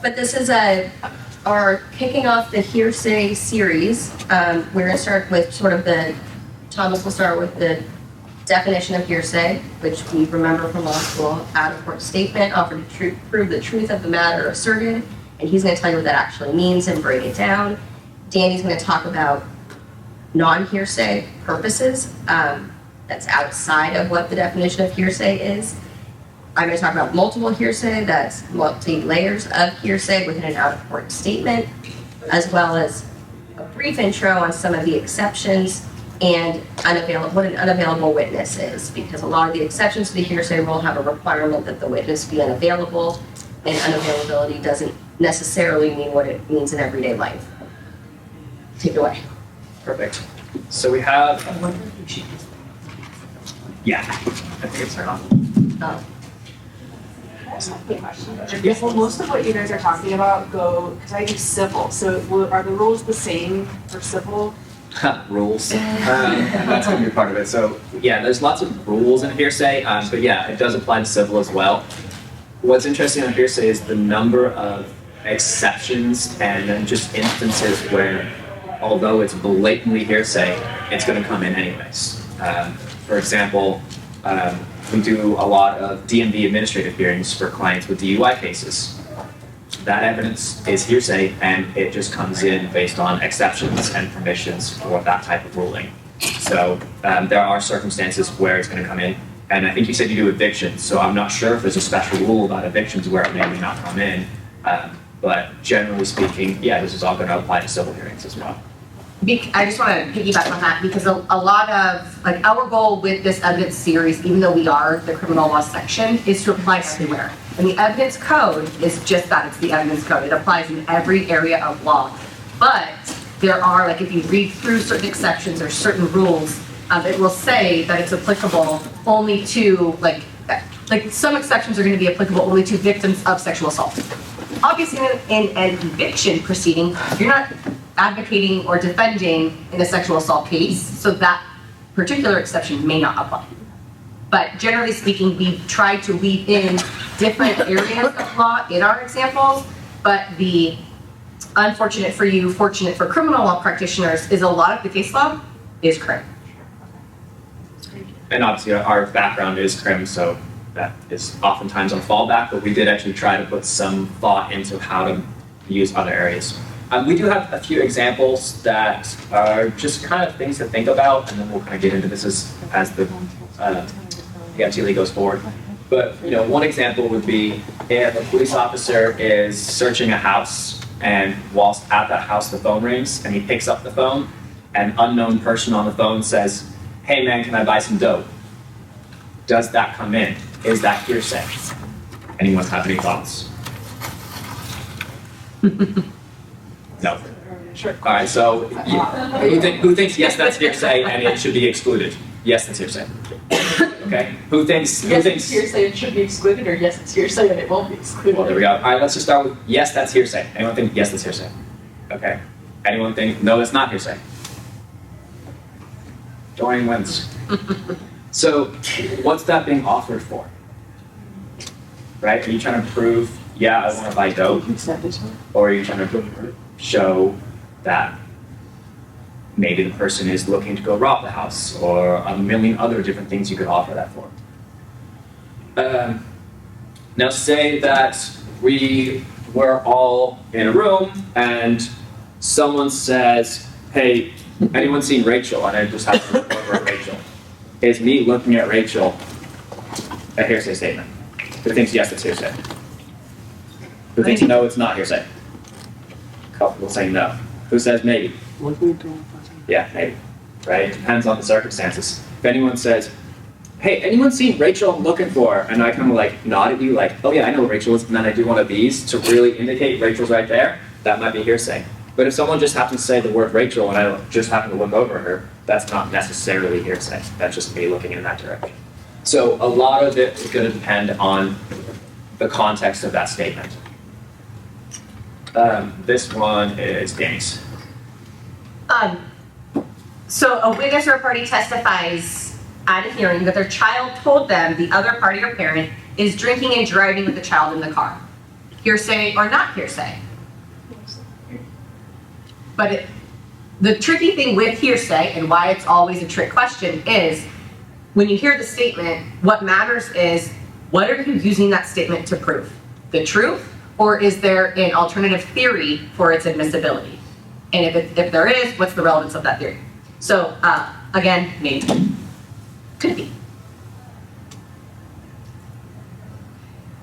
But this is our kicking off the hearsay series. We're going to start with sort of Thomas will start with the definition of hearsay, which we remember from law school, out-of-court statement, offered to prove the truth of the matter asserted, and he's going to tell you what that actually means and break it down. Danny's going to talk about non-hearsay purposes. That's outside of what the definition of hearsay is. I'm going to talk about multiple hearsay, that's multi-layers of hearsay within an out-of-court statement, as well as a brief intro on some of the exceptions and what an unavailable witness is, because a lot of the exceptions to the hearsay rule have a requirement that the witness be unavailable, and unavailability doesn't necessarily mean what it means in everyday life. Take it away. Perfect. So we have, yeah, I think it's turned on. Oh. Yeah. Well, most of what you guys are talking about because I do civil, so are the rules the same for civil? Rules. That's going to be part of it. So yeah, there's lots of rules in hearsay, but yeah, it does apply to civil as well. What's interesting on hearsay is the number of exceptions and then just instances where, although it's blatantly hearsay, it's going to come in anyways. For example, we do a lot of DMV administrative hearings for clients with DUI cases. That evidence is hearsay, and it just comes in based on exceptions and permissions for that type of ruling. So there are circumstances where it's going to come in, and I think you said you do evictions, so I'm not sure if there's a special rule about evictions where it may or may not come in, but generally speaking, yeah, this is all going to apply to civil hearings as well. I just want to piggyback on that because a lot of, like, our goal with this evidence series, even though we are the criminal law section, is to apply everywhere. And the evidence code is just that, it's the evidence code. It applies in every area of law. But there are, like, if you read through certain exceptions or certain rules, it will say that it's applicable only to, like some exceptions are going to be applicable only to victims of sexual assault. Obviously, in an eviction proceeding, you're not advocating or defending in a sexual assault case, so that particular exception may not apply. But generally speaking, we've tried to weave in different areas of law in our examples, but the unfortunate for you, fortunate for criminal law practitioners is a lot of the case law is crim. And obviously our background is crim, so that is oftentimes on fallback, but we did actually try to put some thought into how to use other areas. We do have a few examples that are just kind of things to think about, and then we'll kind of get into this as the FTLE goes forward. But one example would be if a police officer is searching a house, and whilst at that house the phone rings, and he picks up the phone, an unknown person on the phone says, "Hey man, can I buy some dope?" Does that come in? Is that hearsay? Anyone have any thoughts? No. Sure. All right, so who thinks yes, that's hearsay and it should be excluded? Yes, that's hearsay. Okay. Who thinks it's hearsay and should be excluded, or yes, it's hearsay and it won't be excluded? Well, there we go. All right, let's just start with yes, that's hearsay. Anyone think yes, that's hearsay? Okay. Anyone think no, that's not hearsay? Dorian wins. So, what's that being offered for? Right? Are you trying to prove, yeah, I want to buy dope? Or are you trying to show that maybe the person is looking to go rob the house, or a million other different things you could offer that for? Now say that we were all in a room and someone says, "Hey, anyone seen Rachel?" And I just have to look over at Rachel. Is me looking at Rachel a hearsay statement? Who thinks yes, it's hearsay? Who thinks no, it's not hearsay? A couple will say no. Who says maybe? Yeah, maybe. Right? It depends on the circumstances. If anyone says, "Hey, anyone seen Rachel I'm looking for?" And I kind of like nod at you like, "Oh yeah, I know Rachel is," and then I do one of these to really indicate Rachel's right there, that might be hearsay. But if someone just happens to say the word Rachel and I just happen to look over her, that's not necessarily hearsay. That's just me looking in that direction. So a lot of it is going to depend on the context of that statement. This one is Danny's. So a witness or a party testifies at a hearing that their child told them the other party or parent is drinking and driving with the child in the car. hearsay or not hearsay. But the tricky thing with hearsay and why it's always a trick question is when you hear the statement, what matters is what are you using that statement to prove? The truth, or is there an alternative theory for its admissibility? And if there is, what's the relevance of that theory? So again, maybe, could be.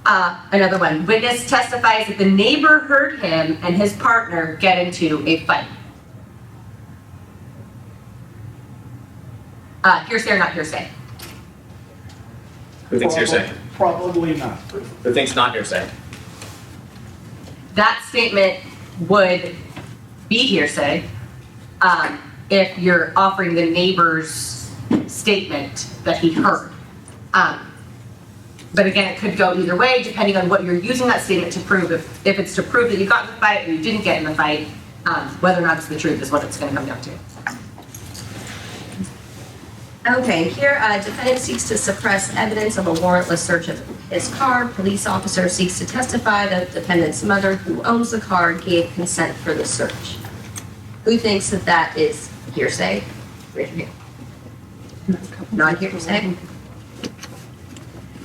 Another one, witness testifies that the neighbor heard him and his partner get into a fight. Hearsay or not hearsay? Who thinks hearsay? Probably not. Who thinks not hearsay? That statement would be hearsay if you're offering the neighbor's statement that he heard. But again, it could go either way depending on what you're using that statement to prove. If it's to prove that you got in the fight or you didn't get in the fight, whether or not it's the truth is what it's going to come down to. Okay, here, defendant seeks to suppress evidence of a warrantless search of his car. Police officer seeks to testify that defendant's mother, who owns the car, gave consent for the search. Who thinks that that is hearsay? Raise your hand. Non-hearsay?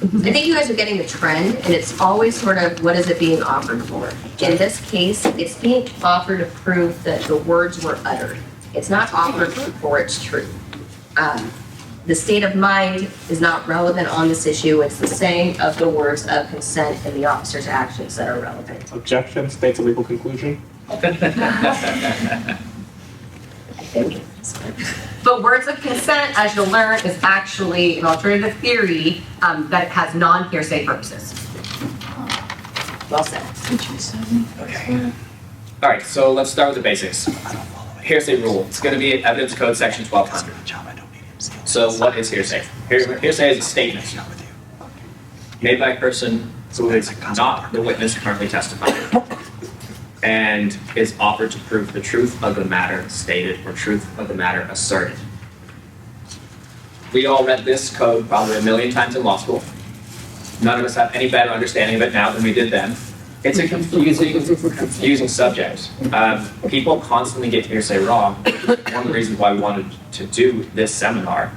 I think you guys are getting the trend, and it's always sort of, what is it being offered for? In this case, it's being offered to prove that the words were uttered. It's not offered for its truth. The state of mind is not relevant on this issue. It's the saying of the words of consent and the officer's actions that are relevant. Objection, states a legal conclusion. I think. But words of consent, as you'll learn, is actually an alternative theory that has non-hearsay purposes. Well said. Okay. All right, so let's start with the basics. Hearsay rule. It's going to be Evidence Code Section 1200. So what is hearsay? Hearsay is a statement made by a person who is not the witness currently testifying and is offered to prove the truth of the matter stated or truth of the matter asserted. We all read this code probably a million times in law school. None of us have any better understanding of it now than we did then. It's a confusing subject. People constantly get hearsay wrong. One of the reasons why we wanted to do this seminar.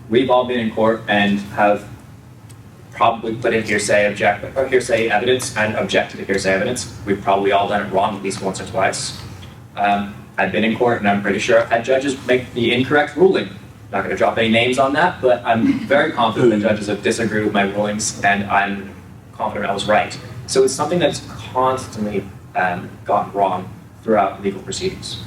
We've all been in court and have probably put in hearsay evidence and objected to hearsay evidence. We've probably all done it wrong at least once or twice. I've been in court and I'm pretty sure I've had judges make the incorrect ruling. Not going to drop any names on that, but I'm very confident that judges have disagreed with my rulings and I'm confident I was right. So it's something that's constantly gotten wrong throughout legal proceedings.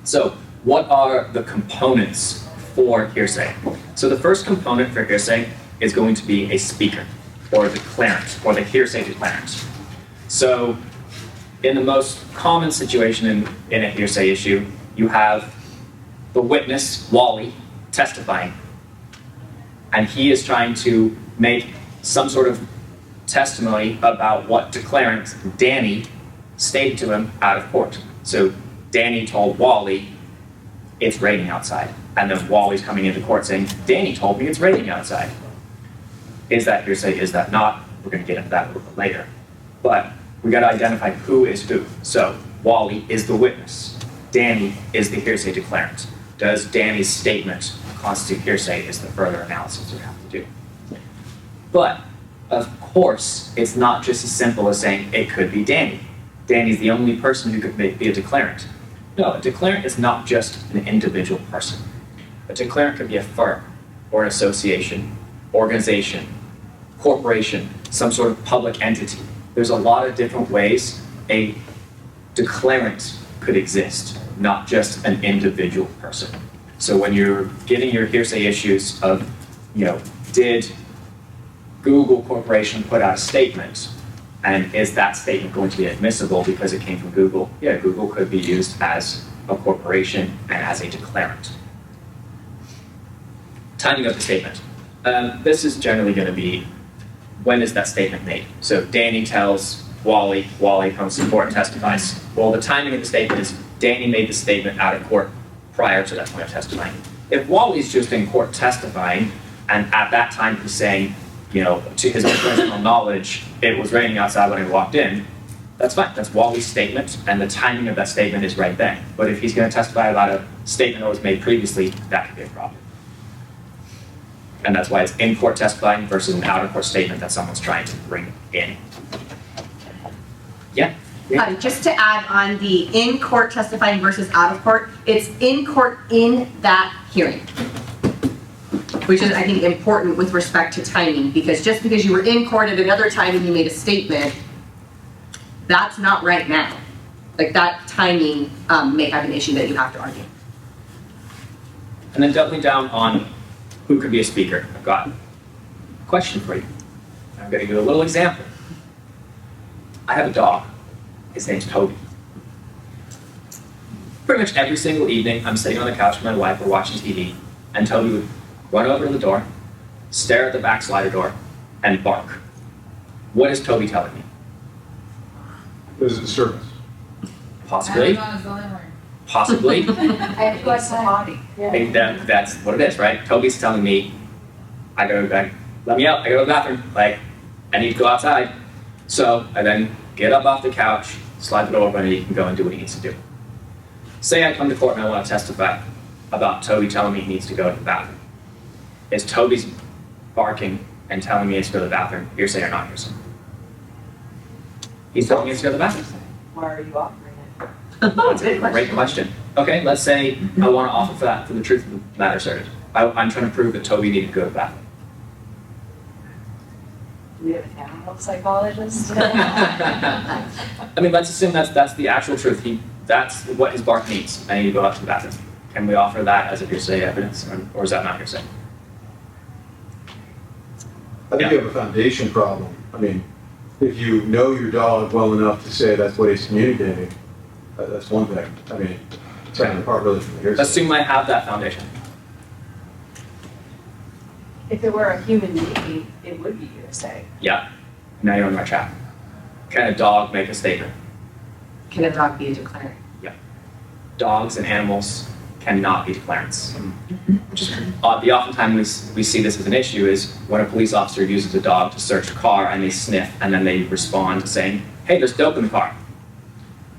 So what are the components for hearsay? So the first component for hearsay is going to be a speaker or a declarant or the hearsay declarant. So in the most common situation in a hearsay issue, you have the witness, Wally, testifying. And he is trying to make some sort of testimony about what declarant Danny stated to him out of court. So Danny told Wally, it's raining outside. And then Wally's coming into court saying, Danny told me it's raining outside. Is that hearsay? Is that not? We're going to get into that a little bit later. But we got to identify who is who. So Wally is the witness. Danny is the hearsay declarant. Does Danny's statement constitute hearsay is the further analysis we have to do. But of course, it's not just as simple as saying it could be Danny. Danny's the only person who could be a declarant. No, a declarant is not just an individual person. A declarant could be a firm or an association, organization, corporation, some sort of public entity. There's a lot of different ways a declarant could exist, not just an individual person. So when you're getting your hearsay issues of, did Google Corporation put out a statement, and is that statement going to be admissible because it came from Google? Yeah, Google could be used as a corporation and as a declarant. Timing of the statement. This is generally going to be, when is that statement made? So Danny tells Wally, Wally comes to court and testifies. Well, the timing of the statement is Danny made the statement out of court prior to that point of testifying. If Wally's just in court testifying, and at that time he's saying, to his personal knowledge, it was raining outside when he walked in, that's fine. That's Wally's statement, and the timing of that statement is right then. But if he's going to testify about a statement that was made previously, that could be a problem. And that's why it's in-court testifying versus an out-of-court statement that someone's trying to bring in. Yeah? Just to add on the in-court testifying versus out-of-court, it's in-court in that hearing. Which is, I think, important with respect to timing, because just because you were in court at another time and you made a statement, that's not right now. Like, that timing may have an issue that you have to argue. And then doubling down on who could be a speaker, I've got a question for you. I'm going to give you a little example. I have a dog. His name's Toby. Pretty much every single evening, I'm sitting on the couch with my wife, we're watching TV, and Toby would run over to the door, stare at the back slider door, and bark. What is Toby telling me? This is a service. Possibly. Possibly. I have to go outside. I think that's what it is, right? Toby's telling me, let me out, I go to the bathroom, I need to go outside. So I then get up off the couch, slide the door open, and he can go and do what he needs to do. Say I come to court and I want to testify about Toby telling me he needs to go to the bathroom. Is Toby's barking and telling me he needs to go to the bathroom hearsay or not hearsay? He's telling me he needs to go to the bathroom. Why are you offering it? That's a great question. Okay, let's say I want to offer for that for the truth of the matter asserted. I'm trying to prove that Toby needed to go to the bathroom. Do we have a animal psychologist? I mean, let's assume that's the actual truth. That's what his bark needs. I need to go out to the bathroom. Can we offer that as a hearsay evidence, or is that not hearsay? I think you have a foundation problem. I mean, if you know your dog well enough to say that's what he's communicating, that's one thing. I mean, taking apart really from the hearsay. Assume I have that foundation. If it were a human being, it would be hearsay. Yeah. Now you're on my trap. Can a dog make a statement? Can a dog be a declarant? Yeah. Dogs and animals cannot be declarants. The oftentimes we see this as an issue is when a police officer uses a dog to search a car and they sniff and then they respond saying, hey, there's dope in the car.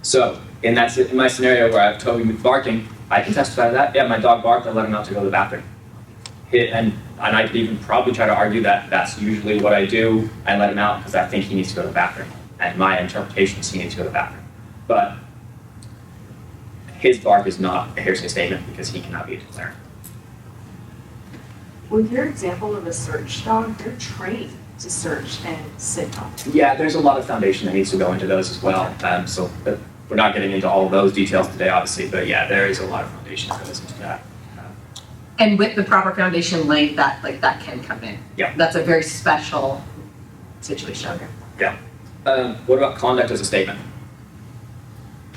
So in my scenario where I have Toby barking, I can testify to that. Yeah, my dog barked, I let him out to go to the bathroom. And I could even probably try to argue that that's usually what I do. I let him out because I think he needs to go to the bathroom. And my interpretation is he needs to go to the bathroom. But his bark is not a hearsay statement because he cannot be a declarant. With your example of a search dog, they're trained to search and sit on it. Yeah, there's a lot of foundation that needs to go into those as well. But we're not getting into all of those details today, obviously. But yeah, there is a lot of foundation that goes into that. And with the proper foundation laid, that can come in. Yeah. That's a very special situation. Yeah. What about conduct as a statement?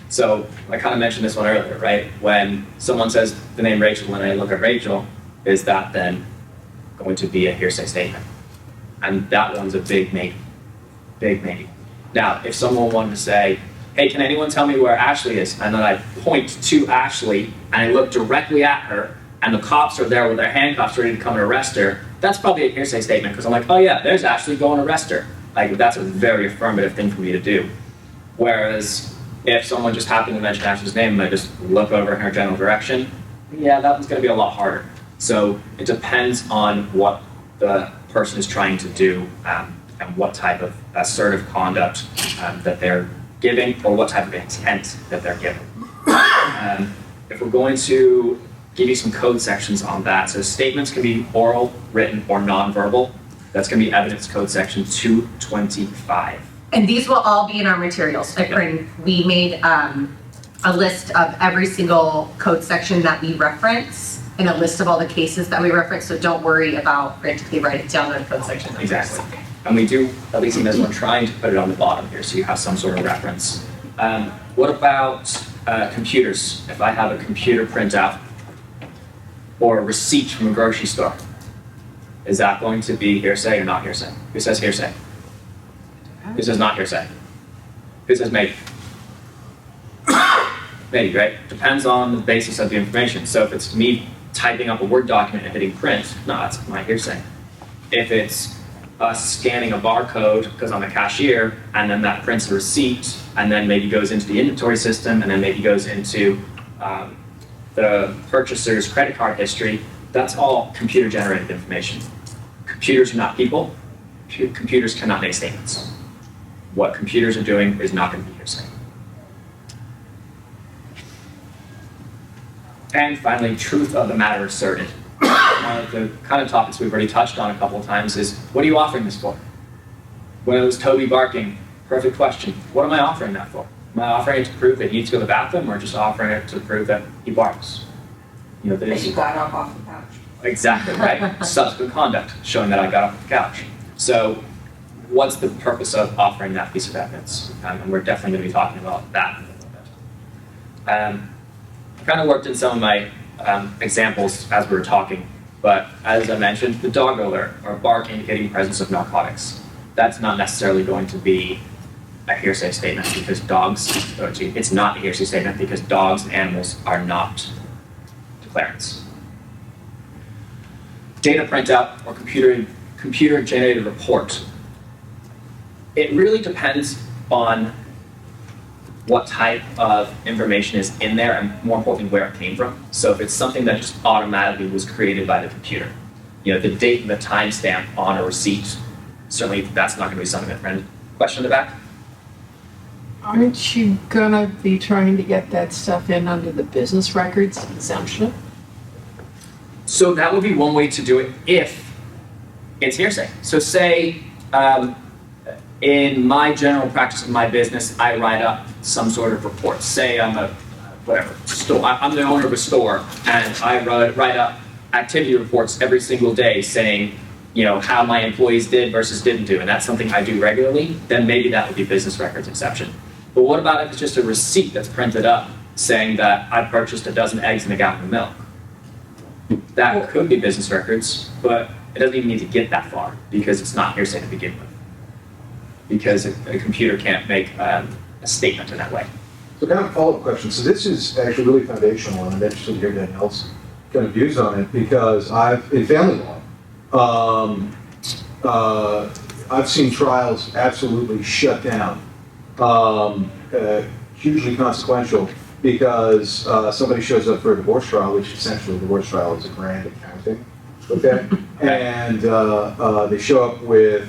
So I kind of mentioned this one earlier, right? When someone says the name Rachel and I look at Rachel, is that then going to be a hearsay statement? And that one's a big maybe. Big maybe. Now, if someone wanted to say, hey, can anyone tell me where Ashley is? And then I point to Ashley and I look directly at her and the cops are there with their handcuffs ready to come and arrest her, that's probably a hearsay statement because I'm like, oh yeah, there's Ashley, go and arrest her. That's a very affirmative thing for me to do. Whereas if someone just happened to mention Ashley's name and I just look over in her general direction, yeah, that one's going to be a lot harder. So it depends on what the person is trying to do and what type of assertive conduct that they're giving or what type of intent that they're giving. If we're going to give you some code sections on that, so statements can be oral, written, or nonverbal. That's going to be evidence code section 225. And these will all be in our materials. We made a list of every single code section that we reference and a list of all the cases that we reference, so don't worry about frantically writing down the code section. Exactly. And we do, at least in this one, trying to put it on the bottom here so you have some sort of reference. What about computers? If I have a computer printout or a receipt from a grocery store, is that going to be hearsay or not hearsay? Who says hearsay? Who says not hearsay? Who says maybe? Maybe, right? Depends on the basis of the information. So if it's me typing up a Word document and hitting print, no, that's my hearsay. If it's us scanning a barcode because I'm a cashier, and then that prints a receipt, and then maybe goes into the inventory system, and then maybe goes into the purchaser's credit card history. That's all computer-generated information. Computers are not people. Computers cannot make statements. What computers are doing is not going to be hearsay. And finally, truth of the matter asserted. One of the kind of topics we've already touched on a couple of times is, what are you offering this for? When it was Toby barking, perfect question. What am I offering that for? Am I offering it to prove that he needs to go to the bathroom, or just offering it to prove that he barks? You know, That you got up off the couch. exactly, right? Subsequent conduct, showing that I got off the couch. So what's the purpose of offering that piece of evidence? And we're definitely going to be talking about that in a little bit. I kind of worked in some of my examples as we were talking, but as I mentioned, the dog alert or bark indicating presence of narcotics, that's not necessarily going to be a hearsay statement because it's not a hearsay statement because dogs and animals are not declarants. Data printout or computer-generated report. It really depends on what type of information is in there and more importantly where it came from. So if it's something that just automatically was created by the computer, you know, the date and the timestamp on a receipt, certainly that's not going to be something that question in the back? Aren't you gonna be trying to get that stuff in under the business records exemption? So that would be one way to do it if it's hearsay. So say in my general practice of my business, I write up some sort of report. Say I'm a store. I'm the owner of a store, and I write up activity reports every single day saying, you know, how my employees did versus didn't do, and that's something I do regularly. Then maybe that would be business records exception. But what about if it's just a receipt that's printed up saying that I purchased a dozen eggs and a gallon of milk? That could be business records, but it doesn't even need to get that far because it's not hearsay to begin with. Because a computer can't make a statement in that way. So kind of a follow-up question. So this is actually really foundational, and I'm interested to hear Danielle's kind of views on it because in family law, I've seen trials absolutely shut down, hugely consequential because somebody shows up for a divorce trial, which essentially a divorce trial is a grand accounting, okay? And they show up with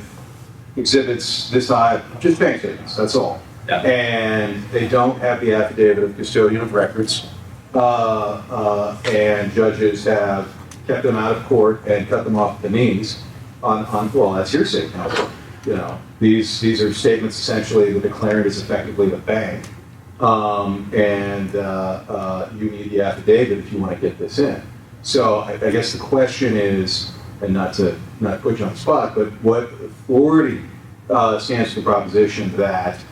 exhibits this high, just bank statements, that's all. Yeah. And they don't have the affidavit of custodian of records, and judges have kept them out of court and cut them off at the knees well, that's hearsay counsel. You know, these are statements essentially the declarant is effectively the bank, and you need the affidavit if you want to get this in. So I guess the question is, and not put you on the spot, but what authority stands for the proposition that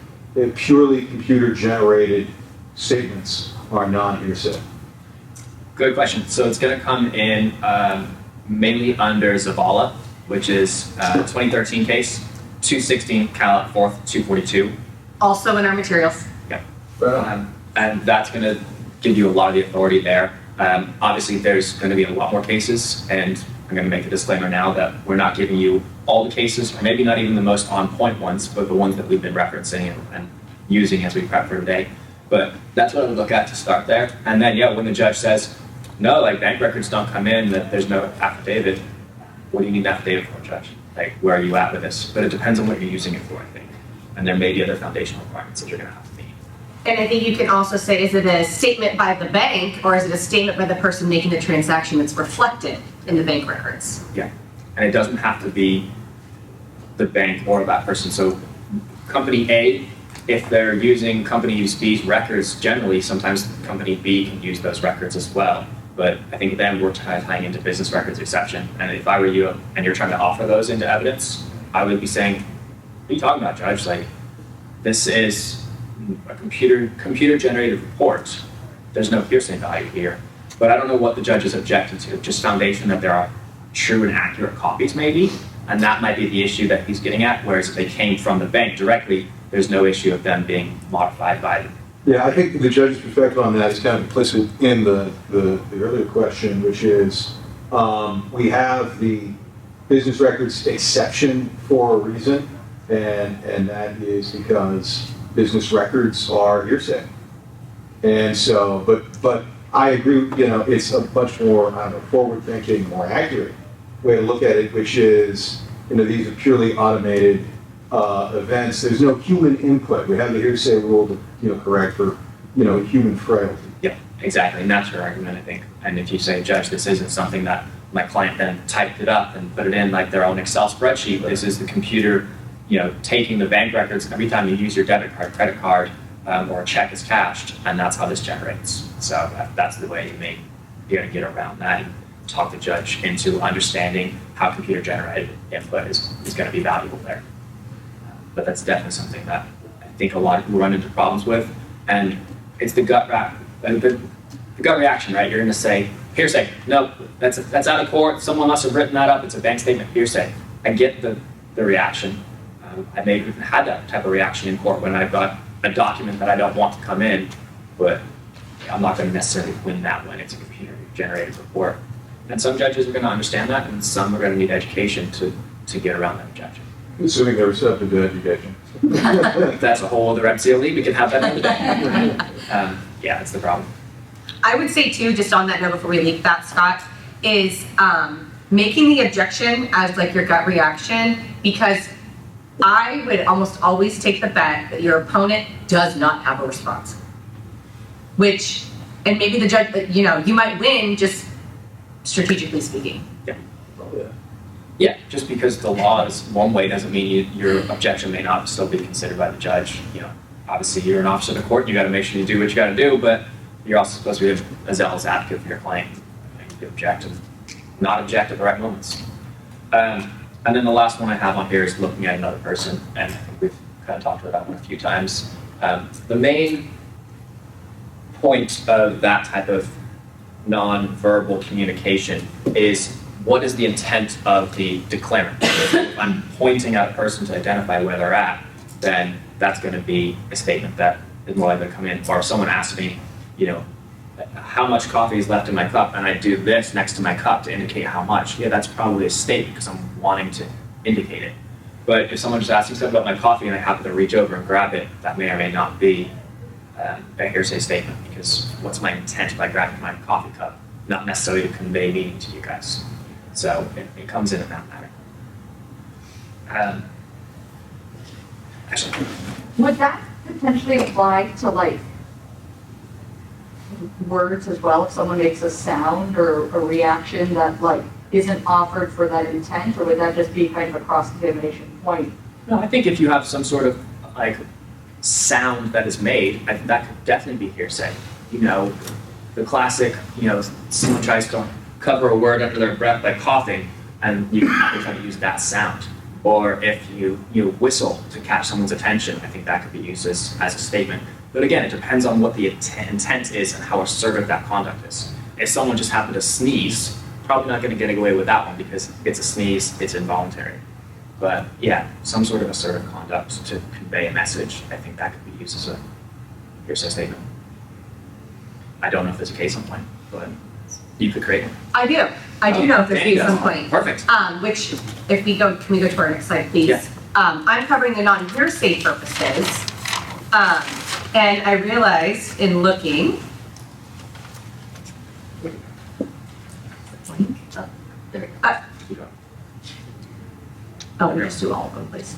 purely computer-generated statements are non-hearsay? Good question. So it's going to come in mainly under Zavala, which is 2013 case, 216 Cal 4th 242. Also in our materials. Yeah. And that's going to give you a lot of the authority there. Obviously, there's going to be a lot more cases, and I'm going to make a disclaimer now that we're not giving you all the cases, or maybe not even the most on-point ones, but the ones that we've been referencing and using as we prep for today. But that's what I would look at to start there. And then, yeah, when the judge says, no, like bank records don't come in, that there's no affidavit, what do you need an affidavit for, Judge? Like, where are you at with this? But it depends on what you're using it for, I think. And there may be other foundational requirements that you're going to have to meet. And I think you can also say, is it a statement by the bank or is it a statement by the person making the transaction that's reflected in the bank records? Yeah. And it doesn't have to be the bank or that person. So company A, if they're using company use B's records, generally, sometimes company B can use those records as well. But I think then we're tying into business records exception. And if I were you and you're trying to offer those into evidence, I would be saying, what are you talking about, Judge? Like, this is a computer-generated report. There's no hearsay value here. But I don't know what the judge is objecting to. Just foundation that there are true and accurate copies, maybe. And that might be the issue that he's getting at. Whereas if they came from the bank directly, there's no issue of them being modified by them. Yeah, I think the judge's perspective on that is kind of implicit in the earlier question, which is we have the business records exception for a reason, and that is because business records are hearsay. And so, but I agree, it's a much more, I don't know, forward-thinking, more accurate way to look at it, which is, these are purely automated events. There's no human input. We have the hearsay rule to, correct for, human frailty. Yeah, exactly, and that's your argument, I think. And if you say, Judge, this isn't something that my client then typed it up and put it in like their own Excel spreadsheet, this is the computer, taking the bank records every time you use your debit card, credit card, or a check is cashed, and that's how this generates. So that's the way you gotta get around that and talk the judge into understanding how computer generated input is gonna be valuable there. But that's definitely something that I think a lot of people run into problems with, and it's the gut reaction, right? You're gonna say, hearsay, no, that's out of court, someone must have written that up, it's a bank statement, hearsay. I get the reaction. I may have even had that type of reaction in court when I've got a document that I don't want to come in, but I'm not going to necessarily win that when it's a computer-generated report. And some judges are going to understand that, and some are going to need education to get around that objection. Assuming they're receptive to education. That's a whole other MCLE, we can have that another day. Yeah, that's the problem. I would say too, just on that note before we leave that, Scott, is making the objection as like your gut reaction, because I would almost always take the bet that your opponent does not have a response. Which, and maybe the judge, you might win just strategically speaking. Yeah, just because the law is one way doesn't mean your objection may not still be considered by the judge. Obviously you're an officer of the court, you gotta make sure you do what you gotta do, but you're also supposed to be a zealous advocate for your client. You object and not object at the right moments. And then the last one I have on here is looking at another person, and I think we've kind of talked about that one a few times. The main point of that type of non-verbal communication is, what is the intent of the declarant? If I'm pointing at a person to identify where they're at, then that's going to be a statement that is more likely to come in. Or if someone asks me, how much coffee is left in my cup, and I do this next to my cup to indicate how much, yeah, that's probably a statement because I'm wanting to indicate it. But if someone just asks me something about my coffee and I happen to reach over and grab it, that may or may not be a hearsay statement, because what's my intent by grabbing my coffee cup? Not necessarily to convey meaning to you guys. So it comes in that matter. Actually, Would that potentially apply to like words as well? If someone makes a sound or a reaction that like isn't offered for that intent, or would that just be kind of a cross-examination point? no, I think if you have some sort of like sound that is made, I think that could definitely be hearsay. The classic, someone tries to cover a word under their breath by coughing, and you try to use that sound. Or if you whistle to catch someone's attention, I think that could be used as a statement. But again, it depends on what the intent is and how assertive that conduct is. If someone just happened to sneeze, probably not going to get away with that one because it's a sneeze, it's involuntary. But yeah, some sort of assertive conduct to convey a message, I think that could be used as a hearsay statement. I don't know if there's a case on point, but you could create one. I do know if there's There you case go. in point. Perfect. Which, if we go, can we go to our next slide, please? Yeah. I'm covering the non-hearsay purposes. And I realized in looking. Oh, we just do all of them, please.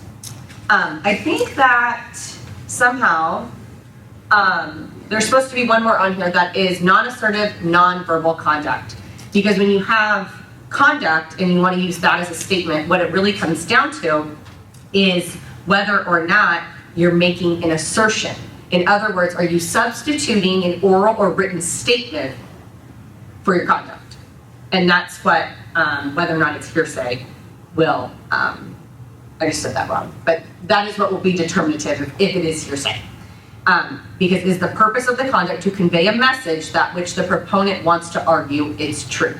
I think that somehow, there's supposed to be one more on here that is non-assertive, non-verbal conduct. Because when you have conduct and you want to use that as a statement, what it really comes down to is whether or not you're making an assertion. In other words, are you substituting an oral or written statement for your conduct? And that's what, whether or not it's hearsay will, I just said that wrong, but that is what will be determinative if it is hearsay. Because is the purpose of the conduct to convey a message that which the proponent wants to argue is true?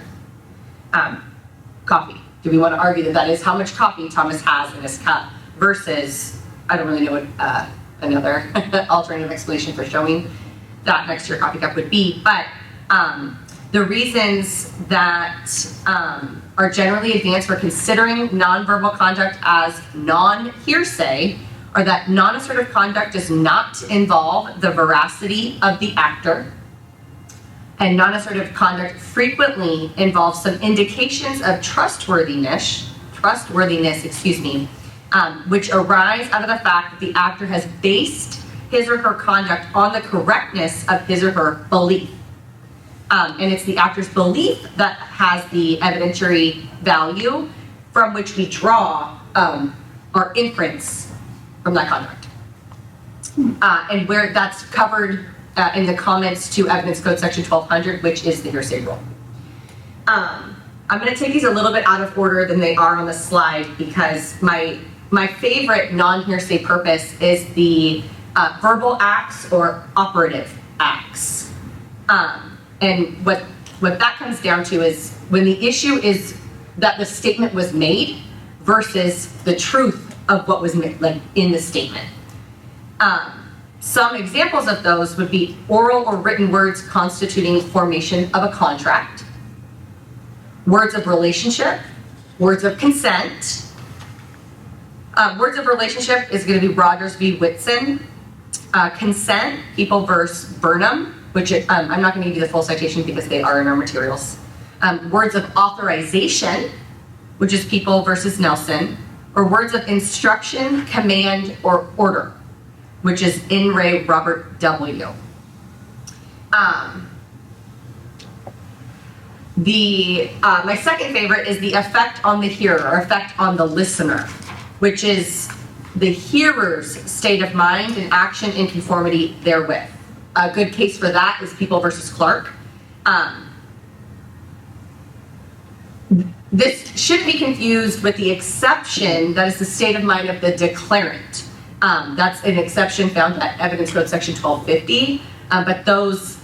Coffee. Do we want to argue that is how much coffee Thomas has in his cup versus, I don't really know what another alternative explanation for showing that next to your coffee cup would be, but The reasons that are generally advanced for considering nonverbal conduct as non-hearsay are that non-assertive conduct does not involve the veracity of the actor, and non-assertive conduct frequently involves some indications of trustworthiness, which arise out of the fact that the actor has based his or her conduct on the correctness of his or her belief. And it's the actor's belief that has the evidentiary value from which we draw our inference from that conduct. And where that's covered in the comments to Evidence Code Section 1200, which is the hearsay rule. I'm going to take these a little bit out of order than they are on the slide because my favorite non-hearsay purpose is the verbal acts or operative acts. And what that comes down to is when the issue is that the statement was made versus the truth of what was made, like in the statement. Some examples of those would be oral or written words constituting formation of a contract, words of relationship, words of consent. Words of relationship is going to be Rogers v. Whitson. Consent, People versus Burnham, which I'm not going to give you the full citation because they are in our materials. Words of authorization, which is People versus Nelson, or words of instruction, command, or order, which is In re Robert W. My second favorite is the effect on the hearer, or effect on the listener, which is the hearer's state of mind and action in conformity therewith. A good case for that is People versus Clark. This shouldn't be confused with the exception that is the state of mind of the declarant. That's an exception found at Evidence Code Section 1250, but those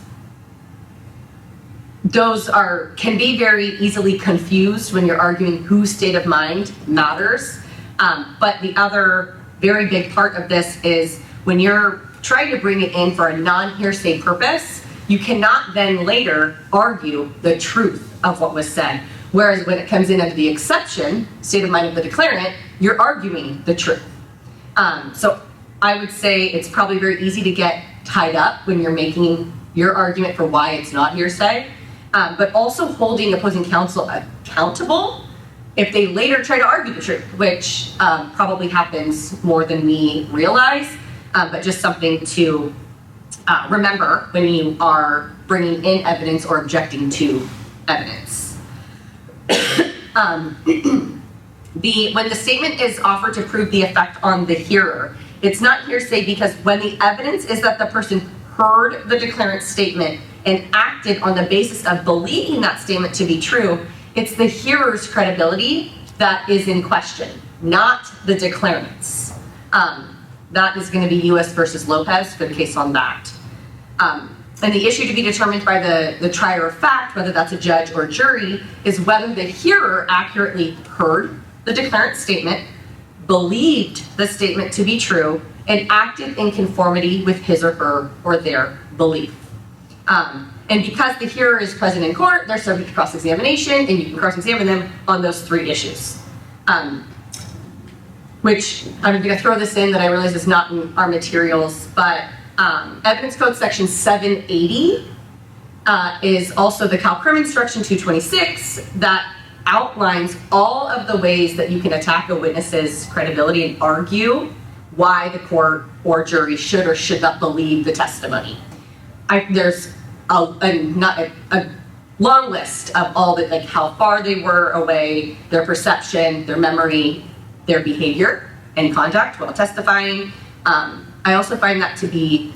can be very easily confused when you're arguing whose state of mind matters. But the other very big part of this is when you're trying to bring it in for a non-hearsay purpose, you cannot then later argue the truth of what was said. Whereas when it comes in under the exception, state of mind of the declarant, you're arguing the truth. So I would say it's probably very easy to get tied up when you're making your argument for why it's not hearsay, but also holding opposing counsel accountable if they later try to argue the truth, which probably happens more than we realize, but just something to remember when you are bringing in evidence or objecting to evidence. When the statement is offered to prove the effect on the hearer, it's not hearsay because when the evidence is that the person heard the declarant's statement and acted on the basis of believing that statement to be true, it's the hearer's credibility that is in question, not the declarant's. That is going to be U.S. versus Lopez for the case on that. And the issue to be determined by the trier of fact, whether that's a judge or jury, is whether the hearer accurately heard the declarant's statement, believed the statement to be true, and acted in conformity with his or her or their belief. And because the hearer is present in court, they're subject to cross-examination, and you can cross-examine them on those three issues. Which I'm going to throw this in that I realize is not in our materials, but Evidence Code Section 780 is also the Cal Crim Instruction 226 that outlines all of the ways that you can attack a witness's credibility and argue why the court or jury should or should not believe the testimony. There's a long list of all the, like how far they were away, their perception, their memory, their behavior and conduct while testifying. I also find that to be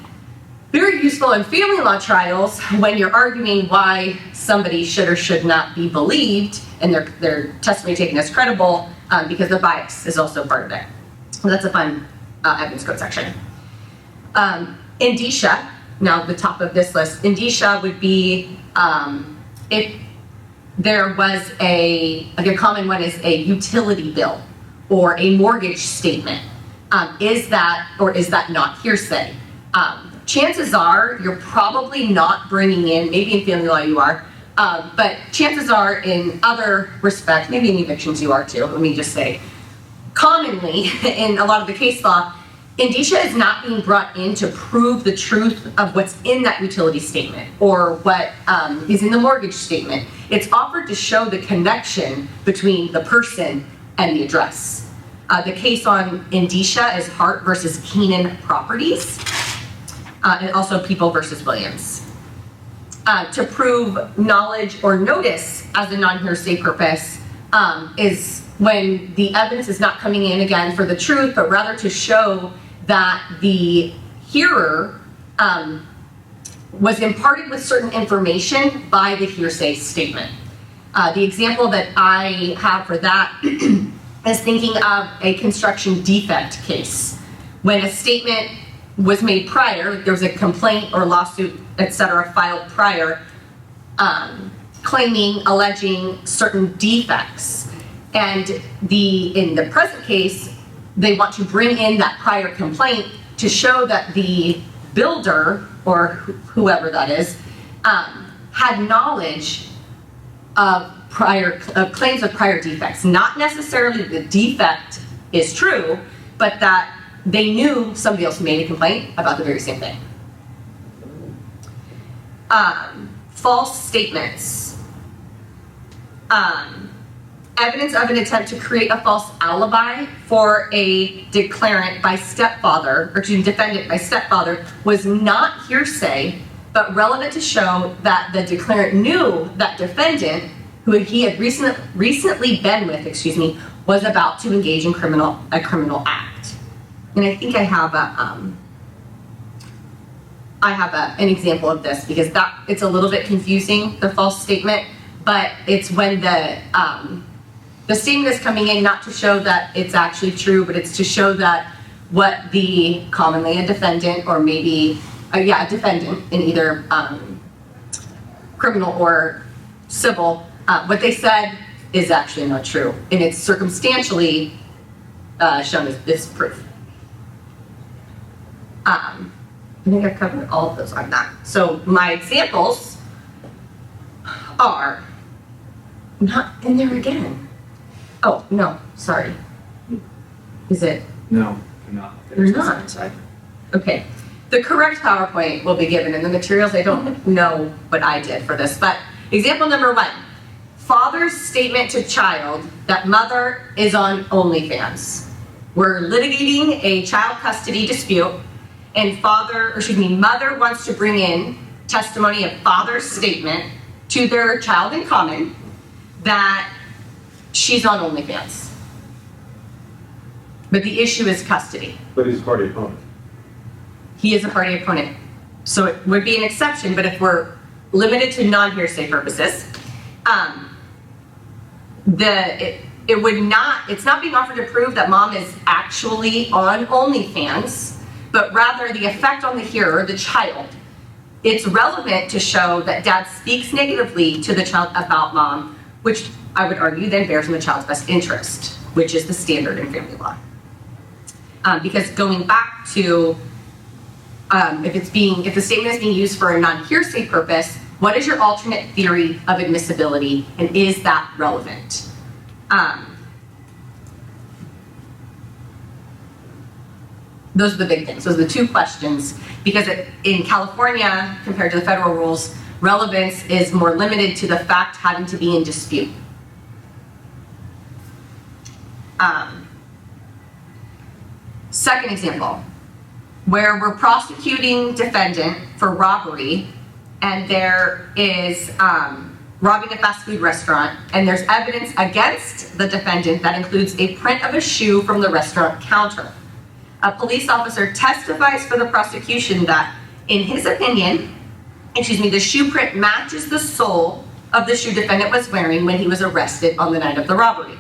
very useful in family law trials when you're arguing why somebody should or should not be believed and their testimony taken as credible because the bias is also part of it. So that's a fun evidence code section. Indicia, now the top of this list, indicia would be if there was a common one is a utility bill or a mortgage statement. Is that or is that not hearsay? Chances are you're probably not bringing in, maybe in family law you are, But chances are in other respects, maybe in evictions you are too, let me just say, commonly in a lot of the case law, indicia is not being brought in to prove the truth of what's in that utility statement or what is in the mortgage statement. It's offered to show the connection between the person and the address. The case on indicia is Hart versus Keenan Properties, and also People versus Williams. To prove knowledge or notice as a non-hearsay purpose is when the evidence is not coming in again for the truth, but rather to show that the hearer was imparted with certain information by the hearsay statement. The example that I have for that is thinking of a construction defect case. When a statement was made prior, there was a complaint or lawsuit, etc., filed prior, alleging certain defects. And in the present case, they want to bring in that prior complaint to show that the builder, or whoever that is, had knowledge of claims of prior defects. Not necessarily the defect is true, but that they knew somebody else made a complaint about the very same thing. False statements. Evidence of an attempt to create a false alibi for a defendant by stepfather was not hearsay, but relevant to show that the declarant knew that defendant, who he had recently been with, was about to engage in a criminal act. And I think I have an example of this because it's a little bit confusing, the false statement, but it's when the statement is coming in not to show that it's actually true, but it's to show that what commonly a defendant or maybe, a defendant in either criminal or civil, what they said is actually not true. And it's circumstantially shown as this proof. I think I've covered all of those on that. So my examples are not in there again. Oh, no, sorry. Is it? No, they're not. They're not. Okay. The correct PowerPoint will be given in the materials. I don't know what I did for this, but example number 1. Father's statement to child that mother is on OnlyFans. We're litigating a child custody dispute, and mother wants to bring in testimony of father's statement to their child in common that she's on OnlyFans. But the issue is custody. But he's a party opponent. He is a party opponent. So it would be an exception, but if we're limited to non-hearsay purposes, it's not being offered to prove that mom is actually on OnlyFans, but rather the effect on the hearer, the child. It's relevant to show that dad speaks negatively to the child about mom, which I would argue then bears in the child's best interest, which is the standard in family law. Because going back to if the statement is being used for a non-hearsay purpose, what is your alternate theory of admissibility, and is that relevant? Those are the big things. Those are the 2 questions, because in California, compared to the federal rules, relevance is more limited to the fact having to be in dispute. Second example, where we're prosecuting defendant for robbery, and there is robbing a fast food restaurant, and there's evidence against the defendant that includes a print of a shoe from the restaurant counter. A police officer testifies for the prosecution that, in his opinion, the shoe print matches the sole of the shoe defendant was wearing when he was arrested on the night of the robbery.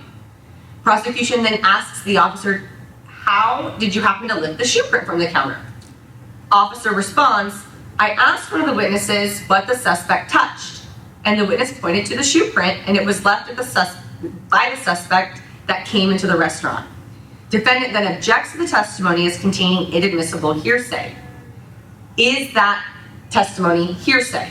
Prosecution then asks the officer, how did you happen to lift the shoe print from the counter? Officer responds, I asked one of the witnesses what the suspect touched, and the witness pointed to the shoe print, and it was left by the suspect that came into the restaurant. Defendant then objects to the testimony as containing inadmissible hearsay. Is that testimony hearsay?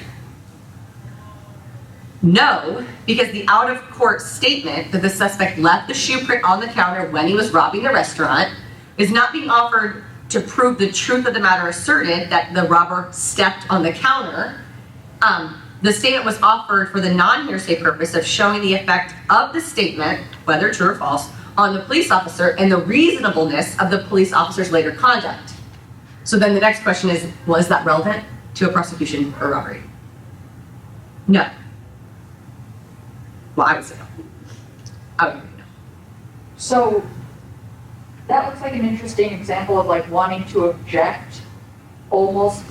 No, because the out-of-court statement that the suspect left the shoe print on the counter when he was robbing the restaurant is not being offered to prove the truth of the matter asserted that the robber stepped on the counter. The statement was offered for the non-hearsay purpose of showing the effect of the statement, whether true or false, on the police officer and the reasonableness of the police officer's later conduct. So then the next question is, was that relevant to a prosecution for robbery? No. Well, I would say no. I would agree no. So that looks like an interesting example of like wanting to object almost,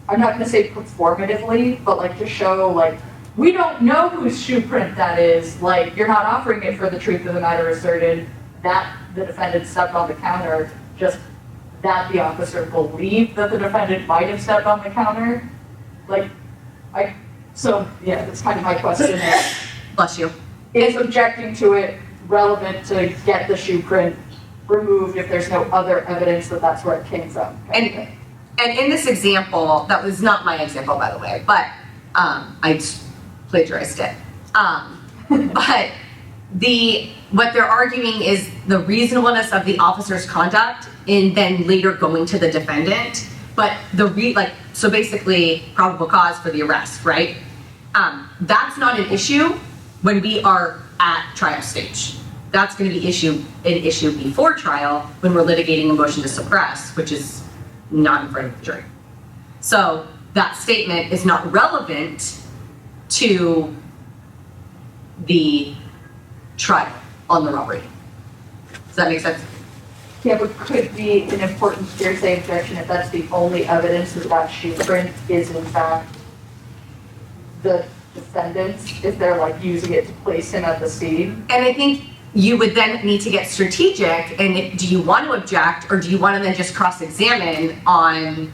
I'm not gonna say performatively, but like to show like, we don't know whose shoe print that is. Like, you're not offering it for the truth of the matter asserted that the defendant stepped on the counter, just that the officer believed that the defendant might have stepped on the counter. Like, yeah, that's kind of my question. Bless you. Is objecting to it relevant to get the shoe print removed if there's no other evidence that that's where it came from? And in this example, that was not my example, by the way, but I plagiarized it. But what they're arguing is the reasonableness of the officer's conduct in then later going to the defendant. But so basically probable cause for the arrest, right? That's not an issue when we are at trial stage. That's going to be an issue before trial when we're litigating a motion to suppress, which is not in front of the jury. So that statement is not relevant to the trial on the robbery. Does that make sense? Yeah, but could be an important hearsay objection if that's the only evidence that that shoe print is in fact the defendant's, if they're like using it to place him at the scene. And I think you would then need to get strategic, and do you want to object, or do you want to then just cross-examine on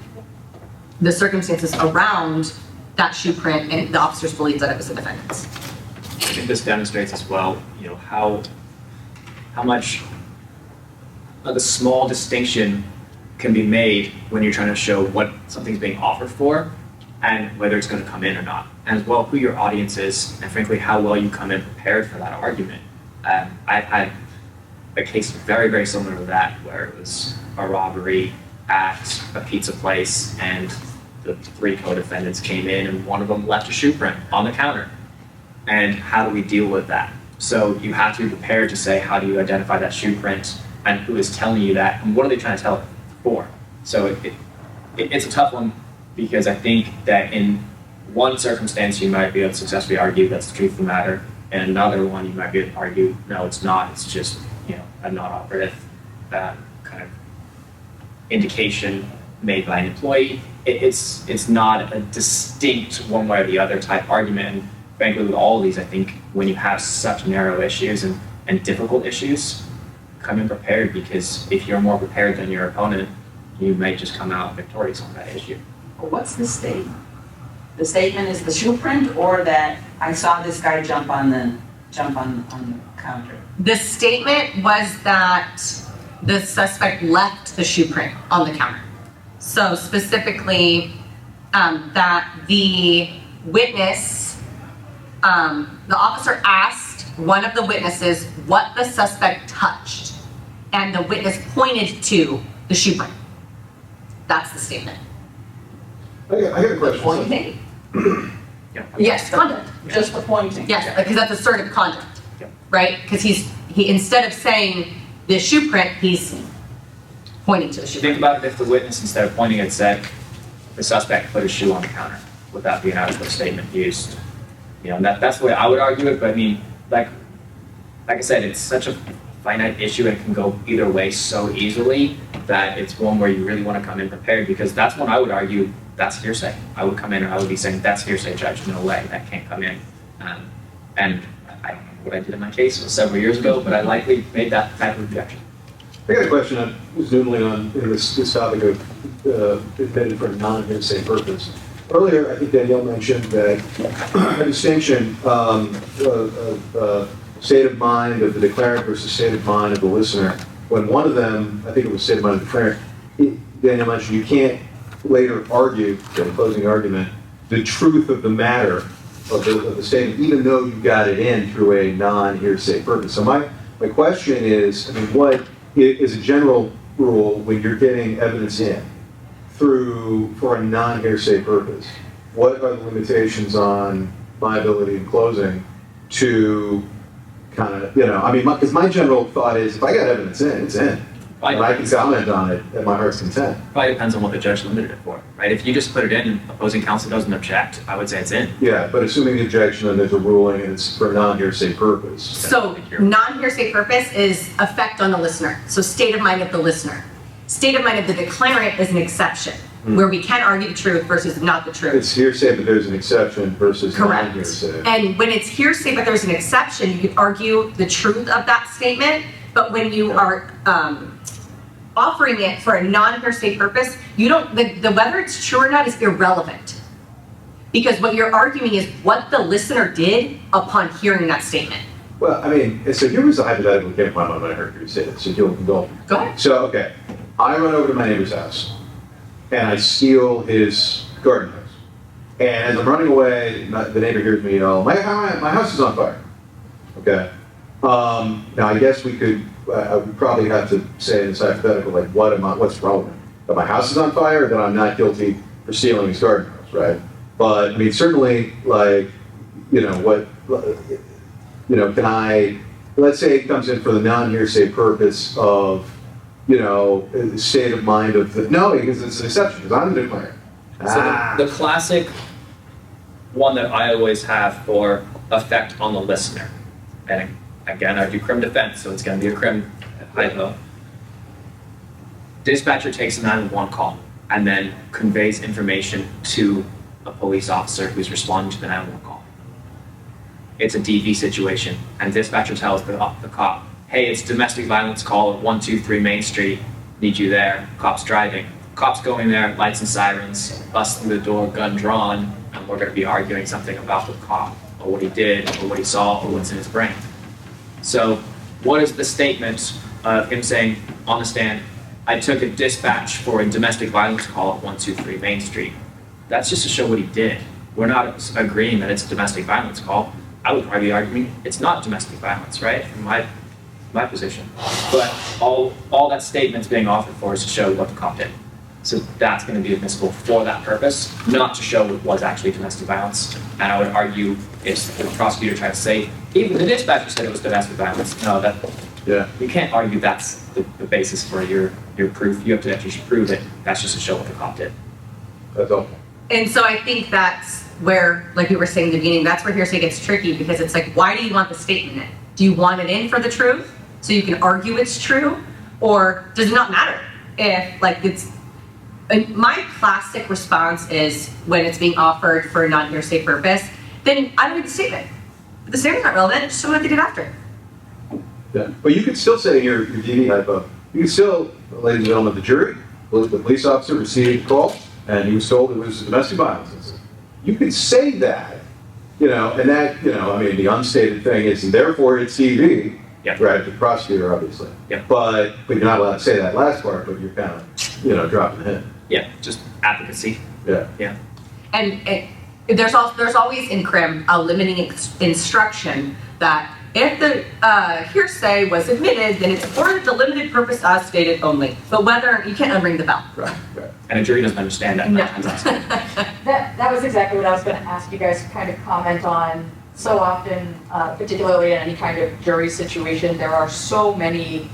the circumstances around that shoe print and the officers believe that it was the defendant's? I think this demonstrates as well, how much of a small distinction can be made when you're trying to show what something's being offered for and whether it's going to come in or not, and as well who your audience is, and frankly how well you come in prepared for that argument. I've had a case very, very similar to that, where it was a robbery at a pizza place and the 3 co-defendants came in and one of them left a shoe print on the counter. And how do we deal with that? So you have to be prepared to say, how do you identify that shoe print and who is telling you that and what are they trying to tell it for? So it's a tough one, because I think that in one circumstance you might be able to successfully argue that's the truth of the matter. And another one, you might be able to argue, no, it's not. It's just, a non-operative kind of indication made by an employee. It's not a distinct one way or the other type argument. And frankly, with all of these, I think when you have such narrow issues and difficult issues, come in prepared, because if you're more prepared than your opponent, you may just come out victorious on that issue. What's the statement? The statement is the shoe print, or that I saw this guy jump on the counter? The statement was that the suspect left the shoe print on the counter. So specifically, that the witness, the officer asked one of the witnesses what the suspect touched, and the witness pointed to the shoe print. That's the statement. I got a question. Pointing? Yes, conduct. Just the pointing? Yes, because that's assertive conduct, Yep. right? Because he instead of saying the shoe print, he's pointing to the shoe Think print. about it if the witness, instead of pointing, had said, the suspect put his shoe on the counter. Would that be an adequate statement used? And that's the way I would argue it, but I mean, like I said, it's such a finite issue and it can go either way so easily that it's one where you really want to come in prepared, because that's when I would argue that's hearsay. I would come in and I would be saying, that's hearsay, Judge, no way, that can't come in. And I don't know what I did in my case, it was several years ago, but I likely made that type of objection. I got a question I was noodling on in this topic of intended for a non-hearsay purpose. Earlier, I think Danielle mentioned that a distinction, state of mind of the declarant versus state of mind of the listener. When one of them, I think it was state of mind of the declarant, Danielle mentioned you can't later argue, in a closing argument, the truth of the matter of the statement, even though you got it in through a non-hearsay purpose. So my question is, I mean, what is a general rule when you're getting evidence in for a non-hearsay purpose? What are the limitations on my ability in closing to kind of, I mean, because my general thought is, if I got evidence in, it's in. And I can comment on it at my heart's content. Probably depends on what the judge limited it for, right? If you just put it in and opposing counsel doesn't object, I would say it's in. Yeah, but assuming the objection and there's a ruling and it's for a non-hearsay purpose. So non-hearsay purpose is effect on the listener. So state of mind of the listener. State of mind of the declarant is an exception, where we can argue the truth versus not the truth. It's hearsay, but there's an exception versus Correct. non-hearsay. And when it's hearsay, but there's an exception, you can argue the truth of that statement. But when you are offering it for a non-hearsay purpose, you don't, the whether it's true or not is irrelevant. Because what you're arguing is what the listener did upon hearing that statement. Well, I mean, so here was a hypothetical that came to my mind when I heard you say this, so you'll indulge me. Go ahead. So, okay, I run over to my neighbor's house, and I steal his garden hose. And as I'm running away, the neighbor hears me yell, my house is on fire. Okay? Now, I guess we could, I would probably have to say in this hypothetical, like, what's relevant? That my house is on fire, or that I'm not guilty for stealing his garden hose, right? But, I mean, certainly, like, can I, let's say it comes in for the non-hearsay purpose of, the state of mind of no, because it's an exception, because I'm the declarant. So the classic one that I always have for effect on the listener, and again, I do crim defense, so it's going to be a crim hypo. Dispatcher takes a 911 call and then conveys information to a police officer who's responding to the 911 call. It's a DV situation, and dispatcher tells the cop, hey, it's domestic violence call at 123 Main Street, need you there, cop's driving. Cop's going there, lights and sirens, bust through the door, gun drawn, and we're going to be arguing something about the cop, or what he did, or what he saw, or what's in his brain. So what is the statement of him saying on the stand, I took a dispatch for a domestic violence call at 123 Main Street? That's just to show what he did. We're not agreeing that it's a domestic violence call. I would probably be arguing it's not domestic violence, right? From my position. But all that statement's being offered for is to show what the cop did. So that's going to be admissible for that purpose, not to show it was actually domestic violence. And I would argue if the prosecutor tried to say, even the dispatcher said it was domestic violence. No, you can't argue that's the basis for your proof. You have to actually prove it. That's just to show what the cop did. That's all. And so I think that's where, like we were saying in the beginning, that's where hearsay gets tricky, because it's like, why do you want the statement in? Do you want it in for the truth so you can argue it's true? Or does it not matter if, like, it's... And my classic response is, when it's being offered for a non-hearsay purpose, then I don't need the statement. If the statement's not relevant, just show what they did after. Yeah, but you could still say in your DV hypo, you could still, ladies and gentlemen of the jury, the police officer received a call, and he was told it was domestic violence incident. You could say that, and that, I mean, the unstated thing is, and therefore it's TV, Yeah. right, the prosecutor, obviously. Yeah. But you're not allowed to say that last part, but you're kind of, dropping the hint. Yeah, just advocacy. Yeah. Yeah. And there's always in crim a limiting instruction that if the hearsay was admitted, then it's for the limited purpose as stated only. But whether, you can't unring the bell. Right. And a jury doesn't understand that. No. That was exactly what I was going to ask you guys to kind of comment on. So often, particularly in any kind of jury situation, there are so many,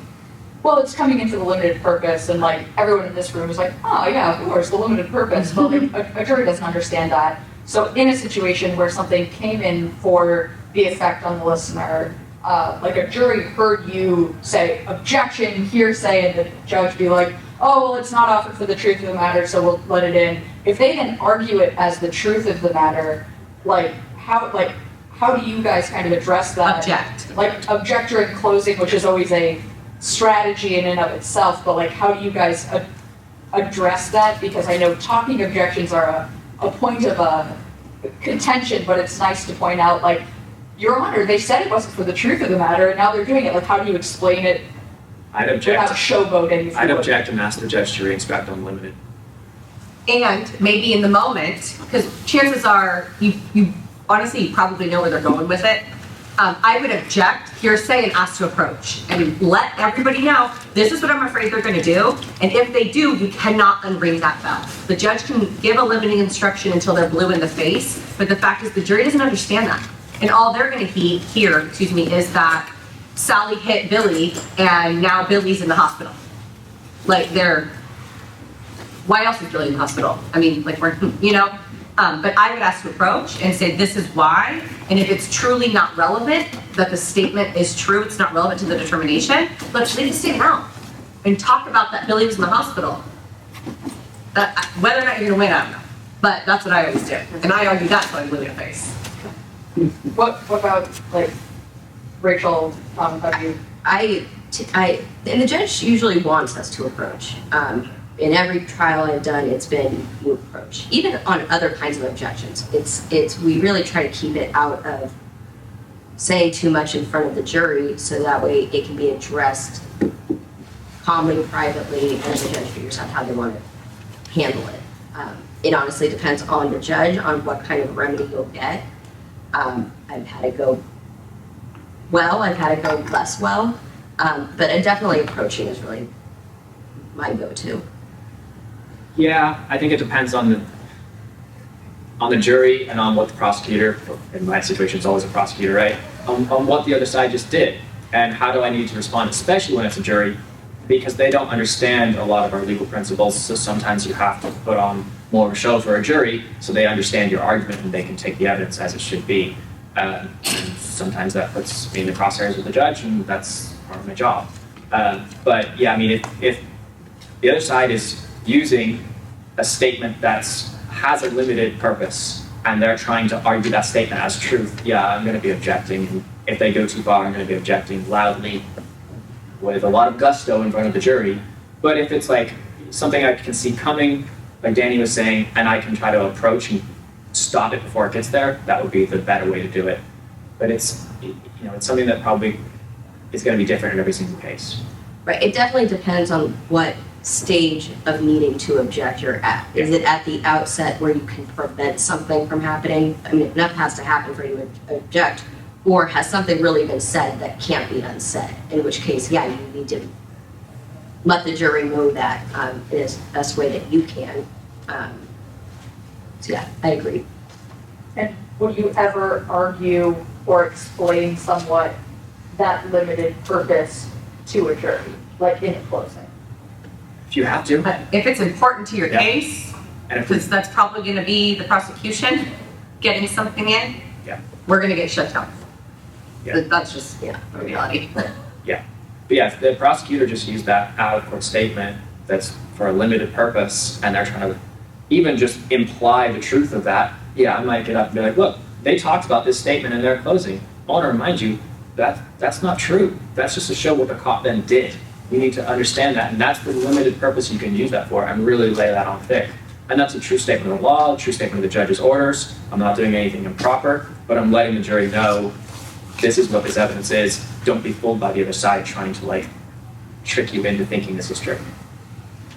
well, it's coming into the limited purpose, and like everyone in this room is like, oh yeah, of course, the limited purpose. But like, a jury doesn't understand that. So in a situation where something came in for the effect on the listener, like a jury heard you say objection, hearsay, and the judge be like, oh, well, it's not offered for the truth of the matter, so we'll let it in. If they then argue it as the truth of the matter, how do you guys kind of address that? Object. Like object during closing, which is always a strategy in and of itself, but like how do you guys address that? Because I know talking objections are a point of contention, but it's nice to point out, like, Your Honor, they said it wasn't for the truth of the matter, and now they're doing it. Like, how do you explain it I'd object. without showboating? I'd object and ask the judge to reinspect unlimited. And maybe in the moment, because chances are you honestly, you probably know where they're going with it. I would object hearsay and ask to approach and let everybody know, this is what I'm afraid they're gonna do. And if they do, you cannot unring that bell. The judge can give a limiting instruction until they're blue in the face, but the fact is the jury doesn't understand that. And all they're gonna hear, is that Sally hit Billy and now Billy's in the hospital. Like why else is Billy in the hospital? I mean, like we're, but I would ask to approach and say, this is why. And if it's truly not relevant, that the statement is true, it's not relevant to the determination, let's leave the statement out and talk about that Billy was in the hospital. Whether or not you're gonna win, I don't know. But that's what I always do. And I argue that's why I'm blue in the face. What about, like, Rachel, have you? And the judge usually wants us to approach. In every trial I've done, it's been you approach. Even on other kinds of objections, we really try to keep it out of saying too much in front of the jury, so that way it can be addressed calmly, privately, and the judge figures out how they want to handle it. It honestly depends on the judge on what kind of remedy you'll get. I've had it go well, I've had it go less well, but definitely approaching is really my go-to. Yeah, I think it depends on the jury and on what the prosecutor, in my situation it's always a prosecutor, right? On what the other side just did and how do I need to respond, especially when it's a jury, because they don't understand a lot of our legal principles, so sometimes you have to put on more of a show for a jury so they understand your argument and they can take the evidence as it should be. And sometimes that puts me in the crosshairs with the judge, and that's part of my job. But yeah, I mean, if the other side is using a statement that has a limited purpose and they're trying to argue that statement as truth, yeah, I'm going to be objecting. And if they go too far, I'm going to be objecting loudly with a lot of gusto in front of the jury. But if it's like something I can see coming, like Danny was saying, and I can try to approach and stop it before it gets there, that would be the better way to do it. But it's something that probably is going to be different in every single case. Right, it definitely depends on what stage of needing to object you're at. Is it at the outset where you can prevent something from happening? I mean, enough has to happen for you to object, or has something really been said that can't be unsaid? In which case, yeah, you need to let the jury know that in the best way that you can. So yeah, I agree. And would you ever argue or explain somewhat that limited purpose to a jury, like in a closing? If you have to. But if it's important to your Yeah. case, And because that's probably gonna be the prosecution getting something in, Yeah. we're gonna get shut down. Yeah. That's just, the reality. But yeah, if the prosecutor just used that out-of-court statement that's for a limited purpose, and they're trying to even just imply the truth of that, yeah, I might get up and be like, look, they talked about this statement in their closing. I want to remind you that that's not true. That's just to show what the cop then did. You need to understand that, and that's the limited purpose you can use that for, and really lay that on thick. And that's a true statement of the law, a true statement of the judge's orders. I'm not doing anything improper, but I'm letting the jury know this is what this evidence is. Don't be fooled by the other side trying to trick you into thinking this is true.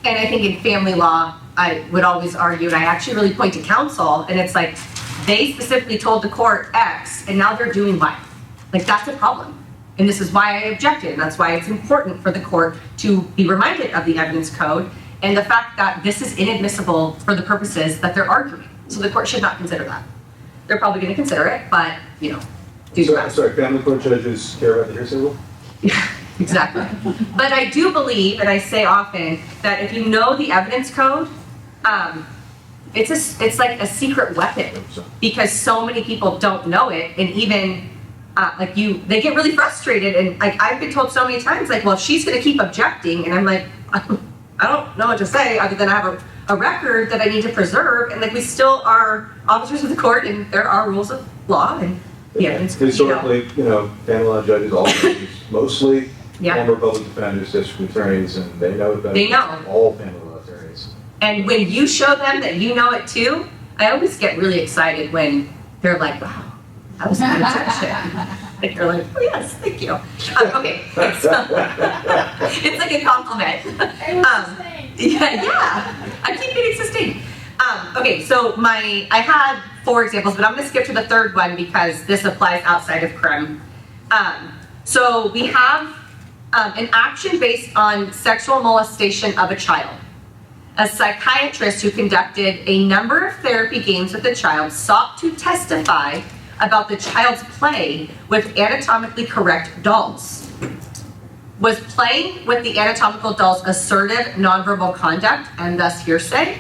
And I think in family law, I would always argue, and I actually really point to counsel, and it's like, they specifically told the court X, and now they're doing Y. Like, that's a problem. And this is why I objected, and that's why it's important for the court to be reminded of the evidence code and the fact that this is inadmissible for the purposes that they're arguing. So the court should not consider that. They're probably gonna consider it, but, do So, that. sorry, family court judges care about the hearsay rule? Exactly. But I do believe, and I say often, that if you know the evidence code, it's like a secret weapon, because so many people don't know it, and even they get really frustrated, and I've been told so many times, well, she's gonna keep objecting, and I'm like, I don't know what to say other than I have a record that I need to preserve, and we still are officers of the court, and there are rules of law, and the evidence. Historically, family law judges, all judges, mostly Yeah. former public defenders, district attorneys, and they know better They know. than all family law attorneys. And when you show them that you know it too, I always get really excited when they're like, wow, that was a good objection. And you're like, oh yes, thank you. Okay, it's like a compliment. Yeah, I keep getting sustained. Okay, so I had 4 examples, but I'm gonna skip to the third one because this applies outside of crim. So we have an action based on sexual molestation of a child. A psychiatrist who conducted a number of therapy games with the child sought to testify about the child's play with anatomically correct dolls. Was playing with the anatomical dolls assertive nonverbal conduct and thus hearsay?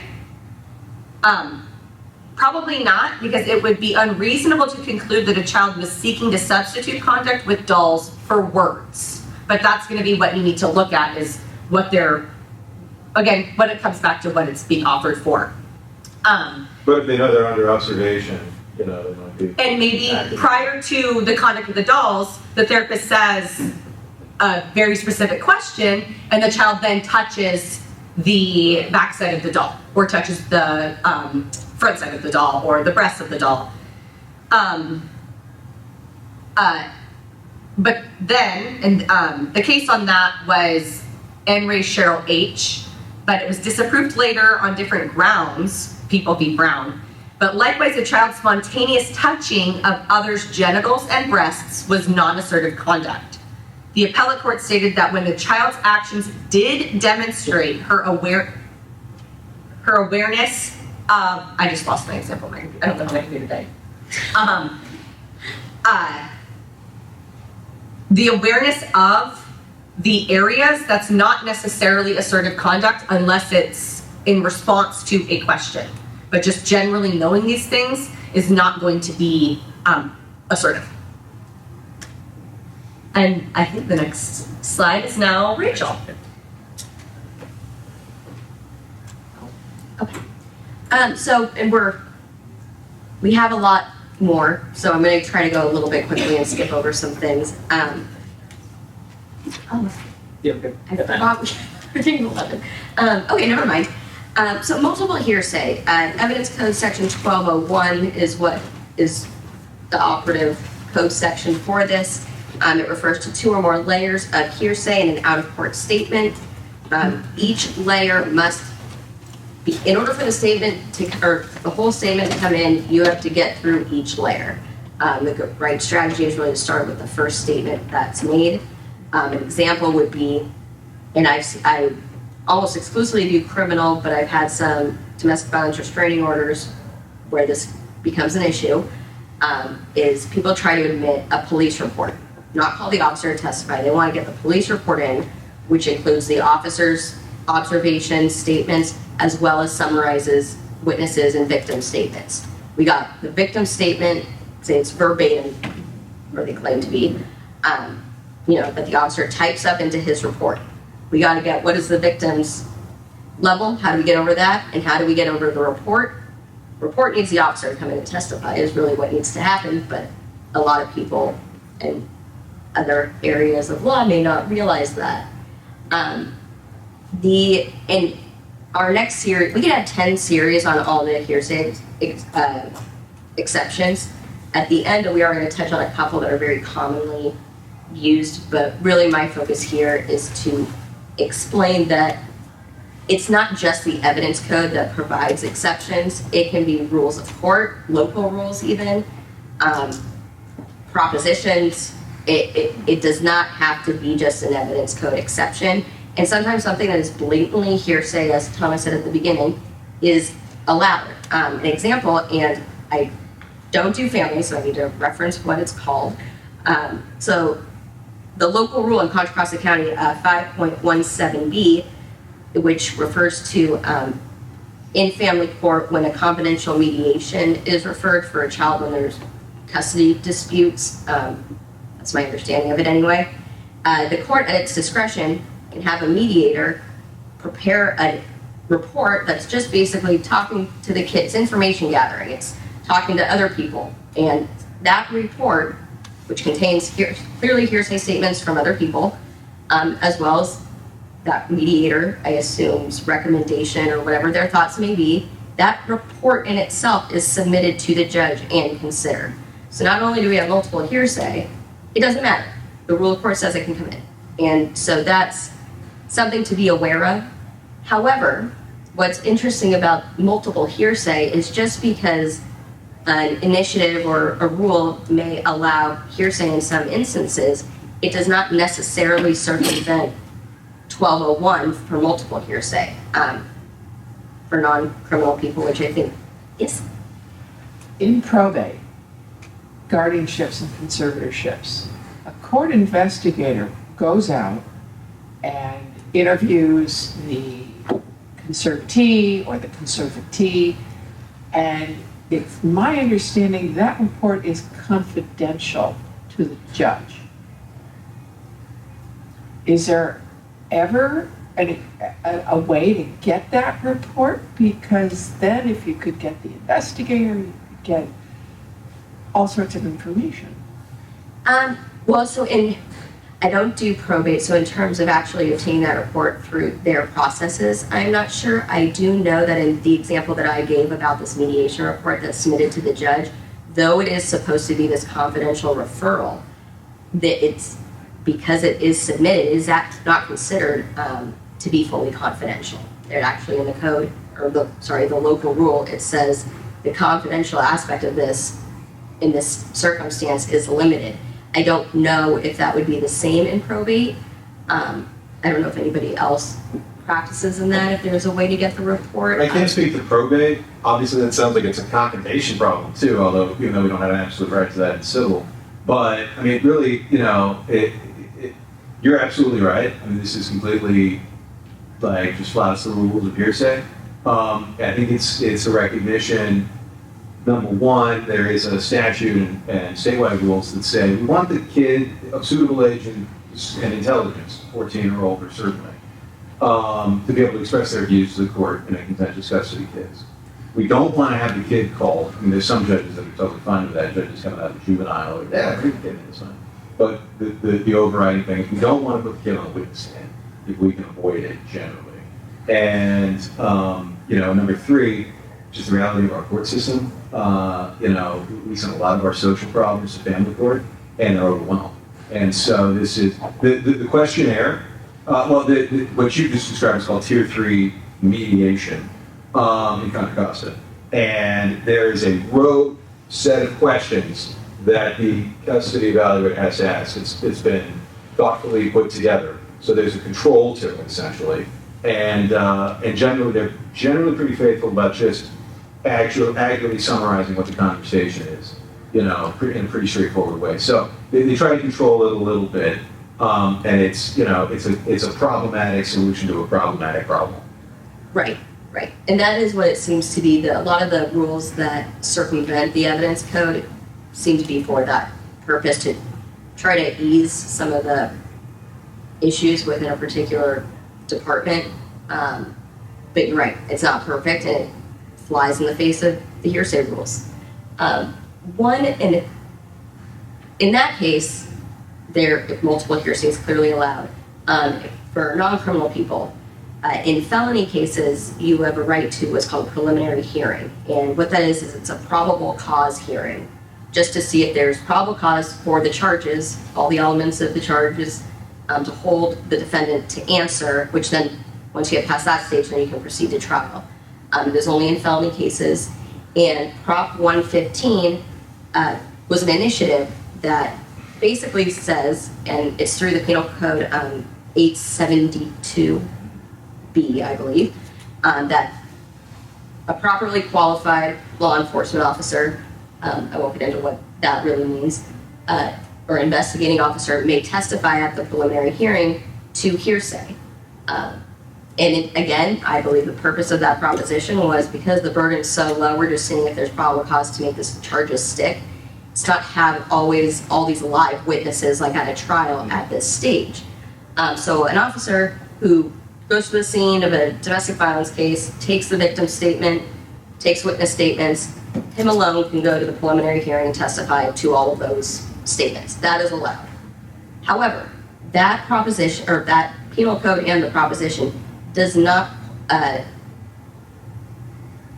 Probably not, because it would be unreasonable to conclude that a child was seeking to substitute conduct with dolls for words. But that's going to be what you need to look at, is what they're, again, when it comes back to what it's being offered for. But if they know they're under observation, you know, they might be. And maybe prior to the conduct of the dolls, the therapist says a very specific question, and the child then touches the backside of the doll, or touches the front side of the doll, or the breast of the doll. But then, and the case on that was N. Ray Cheryl H., but it was disapproved later on different grounds, People v. Brown. But likewise, a child's spontaneous touching of others' genitals and breasts was non-assertive conduct. The appellate court stated that when the child's actions did demonstrate her awareness of, I just lost my example, I don't know what I can do today. The awareness of the areas, that's not necessarily assertive conduct unless it's in response to a question. But just generally knowing these things is not going to be assertive. And I think the next slide is now Rachel. Okay. And we have a lot more, so I'm going to try to go a little bit quickly and skip over some things. Yeah, okay. I forgot we're doing 11. Okay, never mind. So multiple hearsay. Evidence Code Section 1201 is what is the operative code section for this. It refers to 2 or more layers of hearsay in an out-of-court statement. Each layer must be, in order for the statement to, or the whole statement to come in, you have to get through each layer. The right strategy is really to start with the first statement that's made. An example would be, and I almost exclusively do criminal, but I've had some domestic violence restraining orders where this becomes an issue, is people try to admit a police report, not call the officer to testify. They want to get the police report in, which includes the officer's observations, statements, as well as summarizes witnesses and victim statements. We got the victim statement, say it's verbatim, or they claim to be, that the officer types up into his report. We got to get, what is the victim's level? How do we get over that? And how do we get over the report? Report needs the officer to come in and testify is really what needs to happen, but a lot of people in other areas of law may not realize that. In our next series, we can have 10 series on all the hearsay exceptions. At the end, we are going to touch on a couple that are very commonly used, but really my focus here is to explain that it's not just the evidence code that provides exceptions. It can be rules of court, local rules even, propositions. It does not have to be just an evidence code exception. And sometimes something that is blatantly hearsay, as Thomas said at the beginning, is allowed. An example, and I don't do family, so I need to reference what it's called. So the local rule in Contra Costa County 5.17b, which refers to in family court when a confidential mediation is referred for a child when there's custody disputes. That's my understanding of it anyway. The court at its discretion can have a mediator prepare a report that's just basically talking to the kids, information gathering. It's talking to other people. And that report, which contains clearly hearsay statements from other people, as well as that mediator, I assume's recommendation or whatever their thoughts may be, that report in itself is submitted to the judge and considered. So not only do we have multiple hearsay, it doesn't matter. The rule of court says it can come in. And so that's something to be aware of. However, what's interesting about multiple hearsay is just because an initiative or a rule may allow hearsay in some instances, it does not necessarily circumvent 1201 for multiple hearsay for non-criminal people, which I think is. In probate, guardianships and conservatorships, a court investigator goes out and interviews the conservatee or the conservatee, and it's my understanding that report is confidential to the judge. Is there ever a way to get that report? Because then if you could get the investigator, you could get all sorts of information. Well, I don't do probate, so in terms of actually obtaining that report through their processes, I'm not sure. I do know that in the example that I gave about this mediation report that's submitted to the judge, though it is supposed to be this confidential referral, that it's, because it is submitted, is not considered to be fully confidential. It actually in the code, or the local rule, it says the confidential aspect of this in this circumstance is limited. I don't know if that would be the same in probate. I don't know if anybody else practices in that, if there's a way to get the report. I can't speak to probate. Obviously, that sounds like it's a confrontation problem too, although even though we don't have an absolute right to that in civil. But I mean, really, you're absolutely right. I mean, this is completely like just flouts the rules of hearsay. I think it's a recognition. Number one, there is a statute and statewide rules that say we want the kid of suitable age and intelligence, 14 or older certainly, to be able to express their views to the court in a contentious custody case. We don't want to have the kid called. I mean, there's some judges that are totally fine with that. Judges coming out of juvenile or bring the kid in this one. But the overriding thing is we don't want to put the kid on the witness stand if we can avoid it generally. And number three, just the reality of our court system. We send a lot of our social problems to family court, and they're overwhelmed. And so this is the questionnaire. What you just described is called Tier 3 mediation in Contra Costa, and there is a rote set of questions that the custody evaluator has to ask. It's been thoughtfully put together, so there's a control to it essentially, and generally they're pretty faithful about just accurately summarizing what the conversation is, in a pretty straightforward way. So they try to control it a little bit, and it's a problematic solution to a problematic problem. Right. And that is what it seems to be. A lot of the rules that circumvent the evidence code seem to be for that purpose, to try to ease some of the issues within a particular department. But you're right, it's not perfect, and it flies in the face of the hearsay rules. In that case, if multiple hearsay is clearly allowed. For non-criminal people, in felony cases, you have a right to what's called preliminary hearing. And what that is it's a probable cause hearing, just to see if there's probable cause for the charges, all the elements of the charges, to hold the defendant to answer, which then, once you get past that stage, then you can proceed to trial. It is only in felony cases. And Prop 115 was an initiative that basically says, and it's through the Penal Code 872B, I believe, that a properly qualified law enforcement officer, I won't get into what that really means, or investigating officer may testify at the preliminary hearing to hearsay. Again, I believe the purpose of that proposition was because the burden is so low, we're just seeing if there's probable cause to make this charges stick. It's not have always all these live witnesses like at a trial at this stage. So an officer who goes to the scene of a domestic violence case, takes the victim's statement, takes witness statements, him alone can go to the preliminary hearing and testify to all of those statements. That is allowed. However, that proposition, or that penal code and the proposition, does not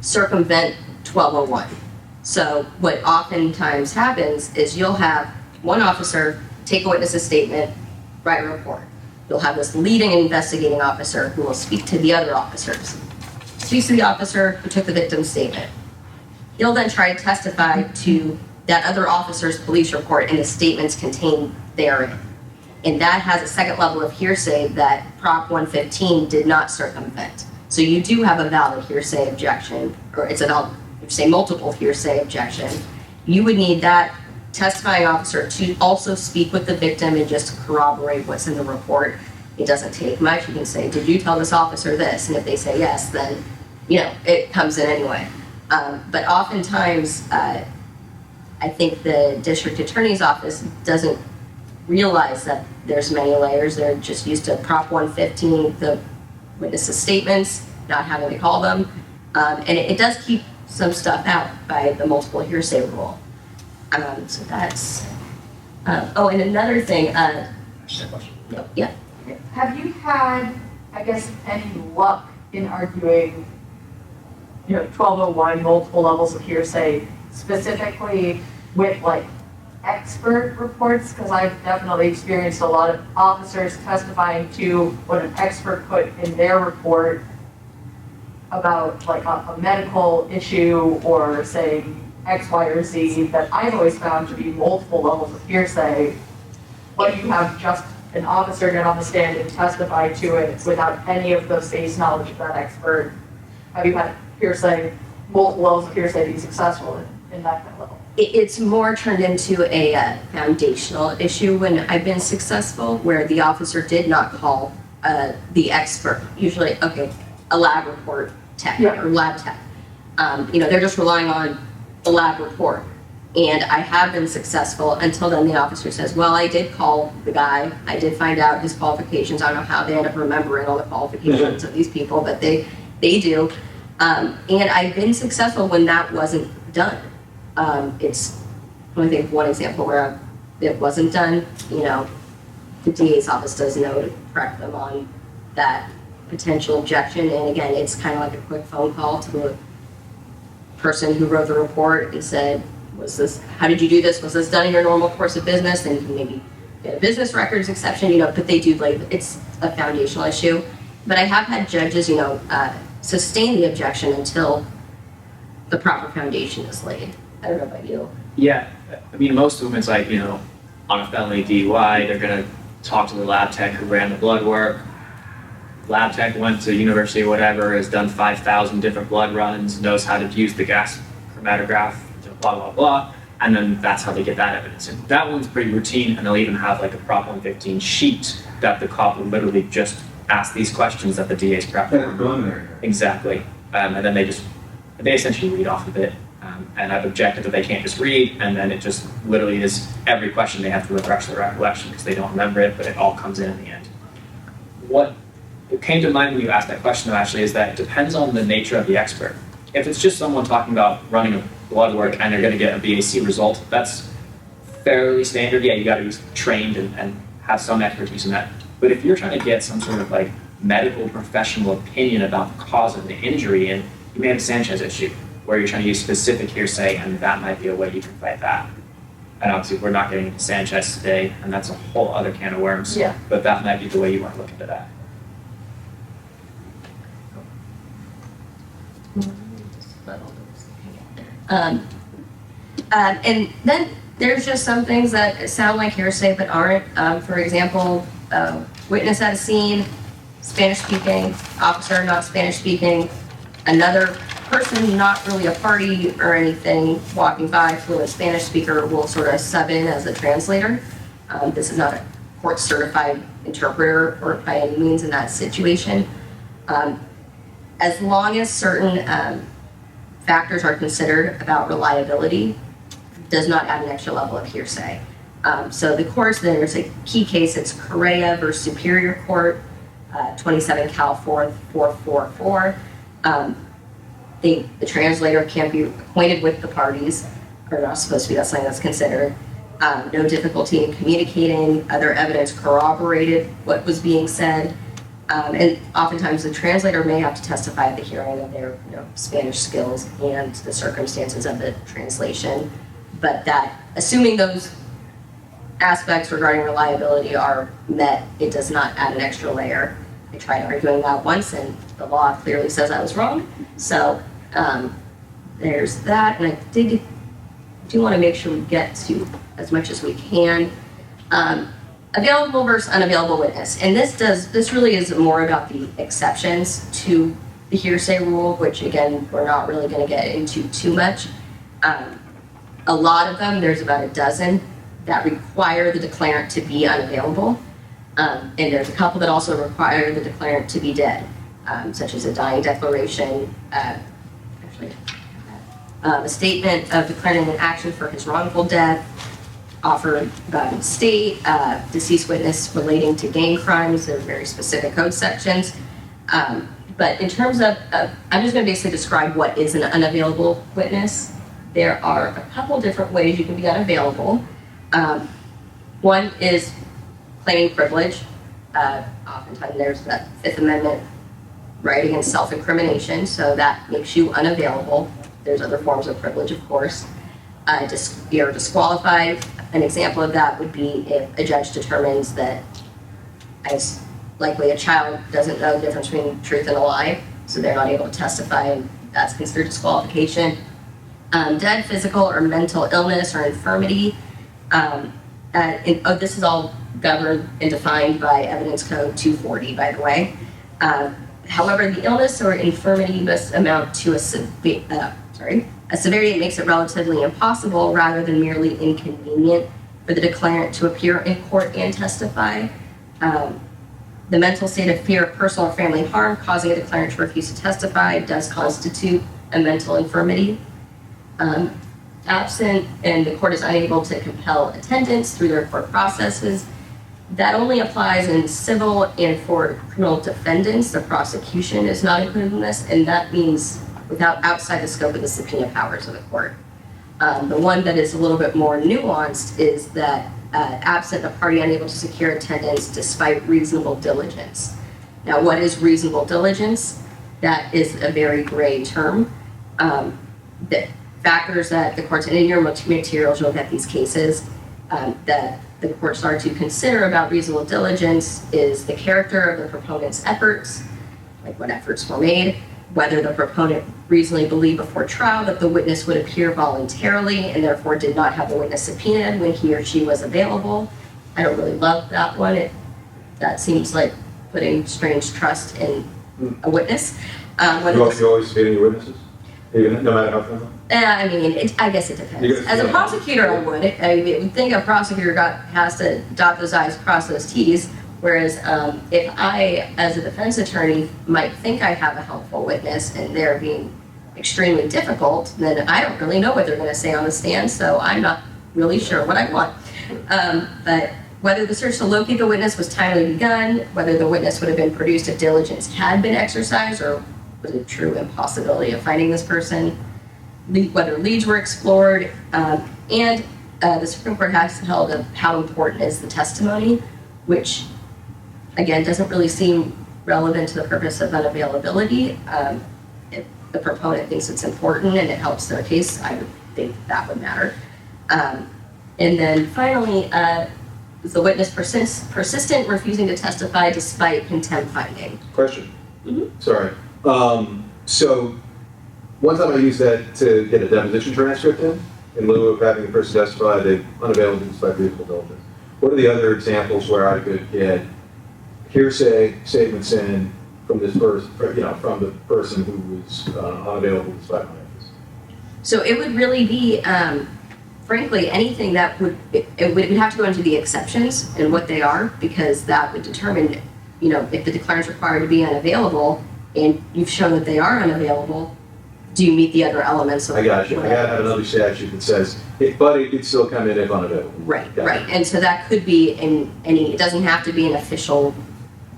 circumvent 1201. So what oftentimes happens is you'll have one officer take a witness's statement, write a report. You'll have this leading investigating officer who will speak to the other officers. speaks to the officer who took the victim's statement. He'll then try to testify to that other officer's police report and the statements contained therein. And that has a second level of hearsay that Prop 115 did not circumvent. So you do have a valid hearsay objection, or it's a valid, say, multiple hearsay objection. You would need that testifying officer to also speak with the victim and just corroborate what's in the report. It doesn't take much. You can say, did you tell this officer this? And if they say yes, then, you know, it comes in anyway. But oftentimes, I think the district attorney's office doesn't realize that there's many layers. They're just used to Prop 115, the witnesses' statements, not having to call them. And it does keep some stuff out by the multiple hearsay rule. So that's, oh, and another thing, yeah. Have you had, I guess, any luck in arguing, 1201, multiple levels of hearsay, specifically with like expert reports? Because I've definitely experienced a lot of officers testifying to what an expert put in their report about like a medical issue or saying X, Y, or Z that I've always found to be multiple levels of hearsay. When you have just an officer get on the stand and testify to it without any of the base knowledge of that expert, have you had hearsay, multiple levels of hearsay be successful in that kind of level? It's more turned into a foundational issue when I've been successful, where the officer did not call the expert, usually, okay, a lab report tech or lab tech. They're just relying on the lab report. And I have been successful until then the officer says, well, I did call the guy. I did find out his qualifications. I don't know how they end up remembering all the qualifications of these people, but they do. And I've been successful when that wasn't done. It's, I think, one example where it wasn't done. The DA's office does know to correct them on that potential objection. And again, it's kind of like a quick phone call to the person who wrote the report and said, how did you do this? Was this done in your normal course of business? And you can maybe get a business records exception, but they do, like, it's a foundational issue. But I have had judges, sustain the objection until the proper foundation is laid. I don't know about you. Yeah, I mean, most of them, it's like, on a felony DUI, they're gonna talk to the lab tech who ran the blood work. Lab tech went to university or whatever, has done 5,000 different blood runs, knows how to use the gas chromatograph, blah, blah, blah. And then that's how they get that evidence. And that one's pretty routine, and they'll even have like a Prop 115 sheet that the cop will literally just ask these questions that the DA's prepping. Preliminary. Exactly. And then they essentially read off of it. And I've objected that they can't just read, and then it just literally is every question they have to refresh their recollection because they don't remember it, but it all comes in the end. What came to mind when you asked that question, though, actually, is that it depends on the nature of the expert. If it's just someone talking about running a blood work and they're going to get a BAC result, that's fairly standard. Yeah, you got to be trained and have some expertise in that. But if you're trying to get some sort of like medical professional opinion about the cause of the injury, and you may have a Sanchez issue where you're trying to use specific hearsay, and that might be a way you can fight that. And obviously, we're not getting into Sanchez today, and that's a whole other can of worms. Yeah. But that might be the way you want to look into that. And then there's just some things that sound like hearsay but aren't. For example, witness at a scene, Spanish speaking, officer not Spanish speaking, another person not really a party or anything walking by, fluent Spanish speaker will sort of sub in as a translator. This is not a court certified interpreter or by any means in that situation. As long as certain factors are considered about reliability, does not add an extra level of hearsay. So the courts, there's a key case, it's Correa versus Superior Court, 27 Cal 4th 444. The translator can't be acquainted with the parties, or not supposed to be, that's something that's considered. No difficulty in communicating, other evidence corroborated what was being said. And oftentimes the translator may have to testify at the hearing of their Spanish skills and the circumstances of the translation. But that, assuming those aspects regarding reliability are met, it does not add an extra layer. I tried arguing that once, and the law clearly says I was wrong. So there's that, and I do want to make sure we get to as much as we can. Available versus unavailable witness, and this really is more about the exceptions to the hearsay rule, which again we're not really going to get into too much. A lot of them, there's about a dozen that require the declarant to be unavailable, and there's a couple that also require the declarant to be dead, such as a dying declaration, a statement of declaring an action for his wrongful death, offered by the state, deceased witness relating to gang crimes. There are very specific code sections. But in terms of, I'm just going to basically describe what is an unavailable witness. There are a couple different ways you can be unavailable. One is claiming privilege. Oftentimes there's that Fifth Amendment right against self-incrimination, so that makes you unavailable. There's other forms of privilege, of course. You're disqualified. An example of that would be if a judge determines that as likely a child doesn't know the difference between truth and a lie, so they're not able to testify, and that's considered disqualification. Dead physical or mental illness or infirmity. This is all governed and defined by Evidence Code 240, by the way. However, the illness or infirmity must amount to a severity that makes it relatively impossible rather than merely inconvenient for the declarant to appear in court and testify. The mental state of fear of personal or family harm causing a declarant to refuse to testify does constitute a mental infirmity. Absent and the court is unable to compel attendance through their court processes. That only applies in civil and for criminal defendants. The prosecution is not included in this, and that means outside the scope of the subpoena powers of the court. The one that is a little bit more nuanced is that absent a party unable to secure attendance despite reasonable diligence. Now, what is reasonable diligence? That is a very gray term. The factors that the courts, and in your materials you'll get these cases, that the courts are to consider about reasonable diligence is the character of the proponent's efforts, like what efforts were made, whether the proponent reasonably believed before trial that the witness would appear voluntarily and therefore did not have the witness subpoenaed when he or she was available. I don't really love that one. That seems like putting strange trust in a witness. You always subpoena your witnesses, even no matter how friendly? I guess it depends. As a prosecutor, I would. I would think a prosecutor has to dot those I's, cross those T's. Whereas if I, as a defense attorney, might think I have a helpful witness and they're being extremely difficult, then I don't really know what they're going to say on the stand, so I'm not really sure what I want. But whether the search to locate the witness was timely begun, whether the witness would have been produced if diligence had been exercised, or was it a true impossibility of finding this person, whether leads were explored, and the Supreme Court has held of how important is the testimony, which again doesn't really seem relevant to the purpose of unavailability. If the proponent thinks it's important and it helps their case, I would think that would matter. And then finally, is the witness persistent refusing to testify despite contempt finding? Question. Sorry. So one time I used that to get a deposition transcript in lieu of having the person testify, they unavailable despite reasonable diligence. What are the other examples where I could get hearsay statements in from this person, from the person who was unavailable despite my efforts? So it would really be, frankly, anything that it would have to go into the exceptions and what they are, because that would determine, if the declarant is required to be unavailable and you've shown that they are unavailable, do you meet the other elements of I got you. I got to have another statute that says, but it could still come in if unavailable. Right. And so that could be in it doesn't have to be an official,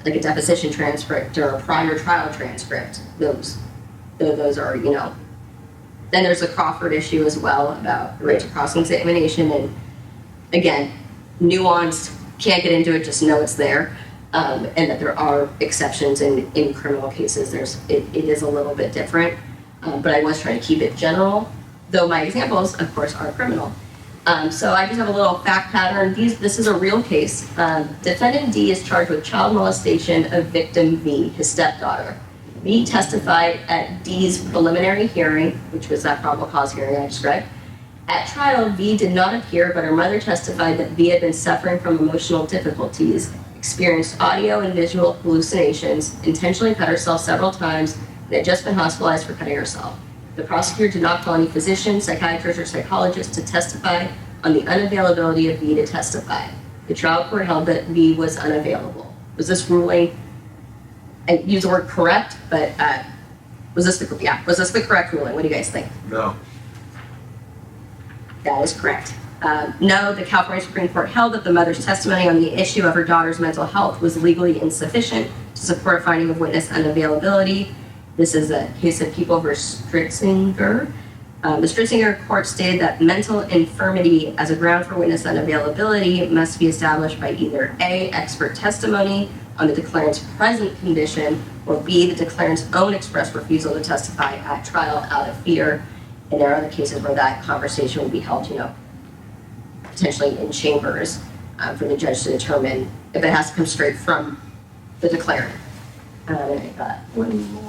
like a deposition transcript or a prior trial transcript. Those are, then there's the Crawford issue as well about the right to cross-examination, and again, nuanced, can't get into it, just know it's there. And that there are exceptions in criminal cases. It is a little bit different, but I was trying to keep it general, though my examples, of course, are criminal. So I just have a little fact pattern. This is a real case. Defendant D is charged with child molestation of victim V, his stepdaughter. V testified at D's preliminary hearing, which was that probable cause hearing I described. At trial, V did not appear, but her mother testified that V had been suffering from emotional difficulties, experienced audio and visual hallucinations, intentionally cut herself several times, and had just been hospitalized for cutting herself. The prosecutor did not call any physicians, psychiatrists, or psychologists to testify on the unavailability of V to testify. The trial court held that V was unavailable. Was this ruling, I use the word correct, but was this the correct ruling? What do you guys think? No. That is correct. No, the California Supreme Court held that the mother's testimony on the issue of her daughter's mental health was legally insufficient to support a finding of witness unavailability. This is a case of People versus Stritzinger. The Stritzinger court stated that mental infirmity as a ground for witness unavailability must be established by either A, expert testimony on the declarant's present condition, or B, the declarant's own express refusal to testify at trial out of fear. And there are other cases where that conversation would be held, potentially in chambers for the judge to determine if it has to come straight from the declarant. And I got one more.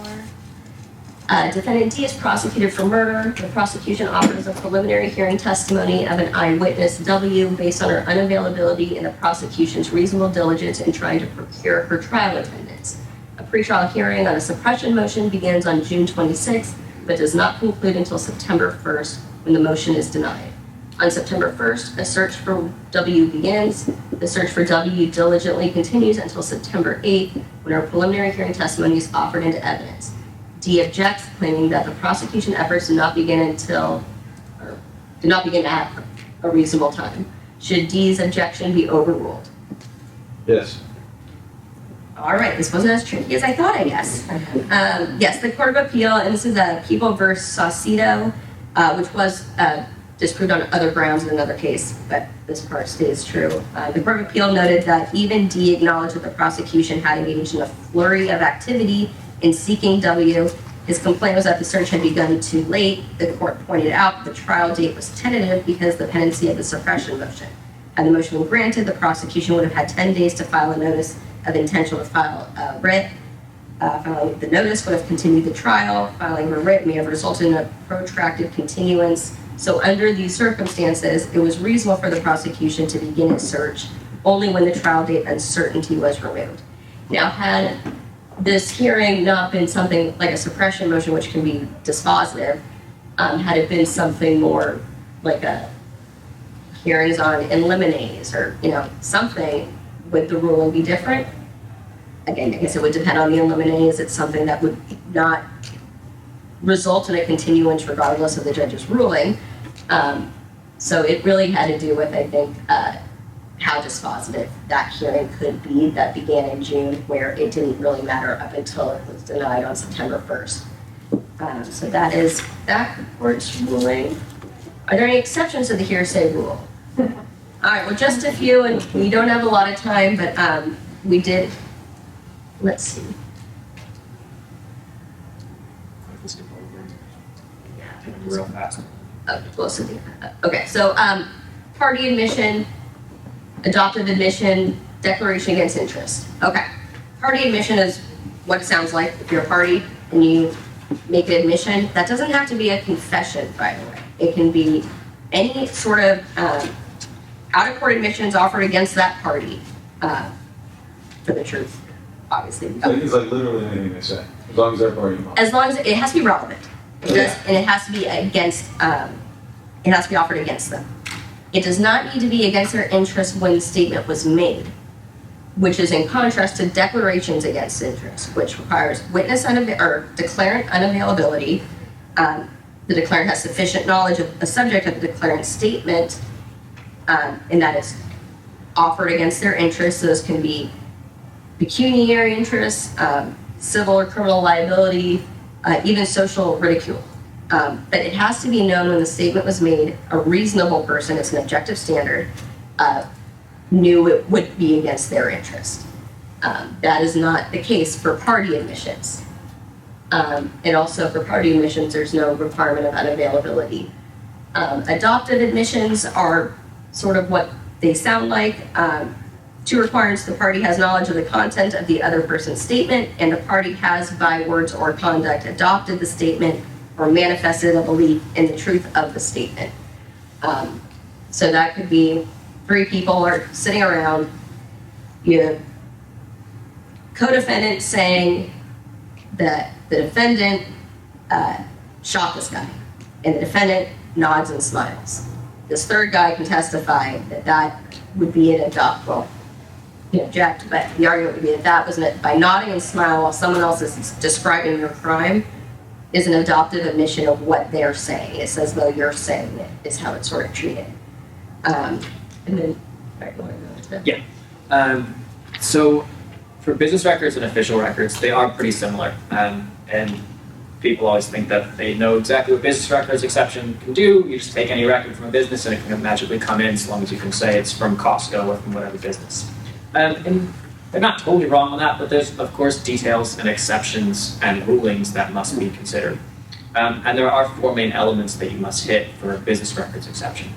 Defendant D is prosecuted for murder. The prosecution offers a preliminary hearing testimony of an eyewitness W based on her unavailability and the prosecution's reasonable diligence in trying to procure her trial attendance. A pretrial hearing on a suppression motion begins on June 26th, but does not conclude until September 1st when the motion is denied. On September 1st, a search for W begins. The search for W diligently continues until September 8th when her preliminary hearing testimony is offered into evidence. D objects, claiming that the prosecution efforts did not begin at a reasonable time. Should D's objection be overruled? Yes. All right, this wasn't as tricky as I thought, I guess. Yes, the Court of Appeal, and this is a People versus Saucedo, which was disproved on other grounds in another case, but this part stays true. The Court of Appeal noted that even D acknowledged that the prosecution had engaged in a flurry of activity in seeking W. His complaint was that the search had begun too late. The court pointed out the trial date was tentative because of the pendency of the suppression motion. Had the motion been granted, the prosecution would have had 10 days to file a notice of intention to file a writ. Filing the notice would have continued the trial. Filing a writ may have resulted in a protracted continuance. So under these circumstances, it was reasonable for the prosecution to begin its search only when the trial date uncertainty was removed. Now, had this hearing not been something like a suppression motion, which can be dispositive, had it been something more like a hearings on in limines or, something, would the ruling be different? Again, I guess it would depend on the in limines. It's something that would not result in a continuance regardless of the judge's ruling. So it really had to do with, I think, how dispositive that hearing could be that began in June, where it didn't really matter up until it was denied on September 1st. So that is that court's ruling. Are there any exceptions to the hearsay rule? All right, well, just a few, and we don't have a lot of time, but we did, let's see. Real fast. Okay, so party admission, adoptive admission, declaration against interest. Okay, party admission is what it sounds like. If you're a party and you make an admission, that doesn't have to be a confession, by the way. It can be any sort of out-of-court admissions offered against that party for the truth, obviously. So it's like literally anything they say, as long as they're party involved. As long as it has to be relevant. It does, and it has to be against, it has to be offered against them. It does not need to be against their interest when the statement was made, which is in contrast to declarations against interest, which requires witness or declarant unavailability. The declarant has sufficient knowledge of the subject of the declarant's statement, and that is offered against their interests. Those can be pecuniary interests, civil or criminal liability, even social ridicule. But it has to be known when the statement was made, a reasonable person, it's an objective standard, knew it would be against their interest. That is not the case for party admissions. And also for party admissions, there's no requirement of unavailability. Adoptive admissions are sort of what they sound like. Two requirements: the party has knowledge of the content of the other person's statement, and the party has, by words or conduct, adopted the statement or manifested a belief in the truth of the statement. So that could be 3 people are sitting around, you have co-defendant saying that the defendant shot this guy, and the defendant nods and smiles. This third guy can testify that that would be an adoptable. You object, but the argument would be that that was by nodding and smile while someone else is describing your crime is an adoptive admission of what they're saying. It's as though you're saying it, is how it's sort of treated. And then, right, you wanna go into- Yeah. So for business records and official records, they are pretty similar. And people always think that they know exactly what business records exception can do. You just take any record from a business and it can magically come in as long as you can say it's from Costco or from whatever business. And they're not totally wrong on that, but there's of course details and exceptions and rulings that must be considered. And there are 4 main elements that you must hit for a business records exception.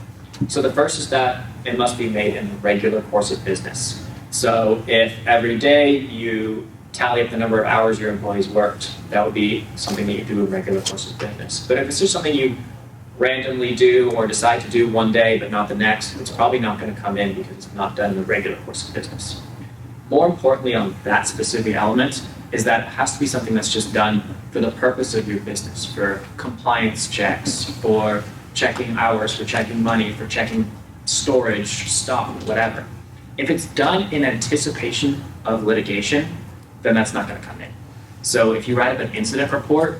So the first is that it must be made in the regular course of business. So if every day you tally up the number of hours your employees worked, that would be something that you do in regular course of business. But if it's just something you randomly do or decide to do one day but not the next, it's probably not going to come in because it's not done in the regular course of business. More importantly on that specific element is that it has to be something that's just done for the purpose of your business, for compliance checks, for checking hours, for checking money, for checking storage, stock, whatever. If it's done in anticipation of litigation, then that's not going to come in. So if you write up an incident report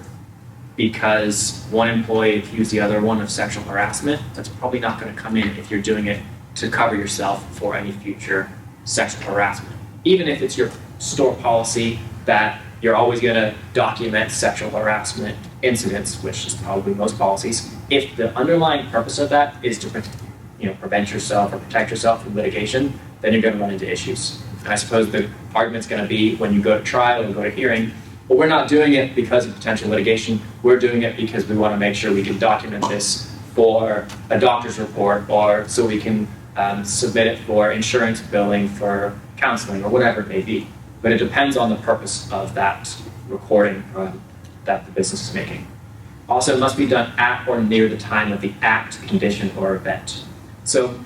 because one employee accused the other one of sexual harassment, that's probably not going to come in if you're doing it to cover yourself for any future sexual harassment. Even if it's your store policy that you're always going to document sexual harassment incidents, which is probably most policies, if the underlying purpose of that is to prevent yourself or protect yourself from litigation, then you're going to run into issues. And I suppose the argument's going to be when you go to trial or go to hearing, well, we're not doing it because of potential litigation. We're doing it because we want to make sure we can document this for a doctor's report or so we can submit it for insurance billing, for counseling, or whatever it may be. But it depends on the purpose of that recording that the business is making. Also, it must be done at or near the time of the act, condition, or event. So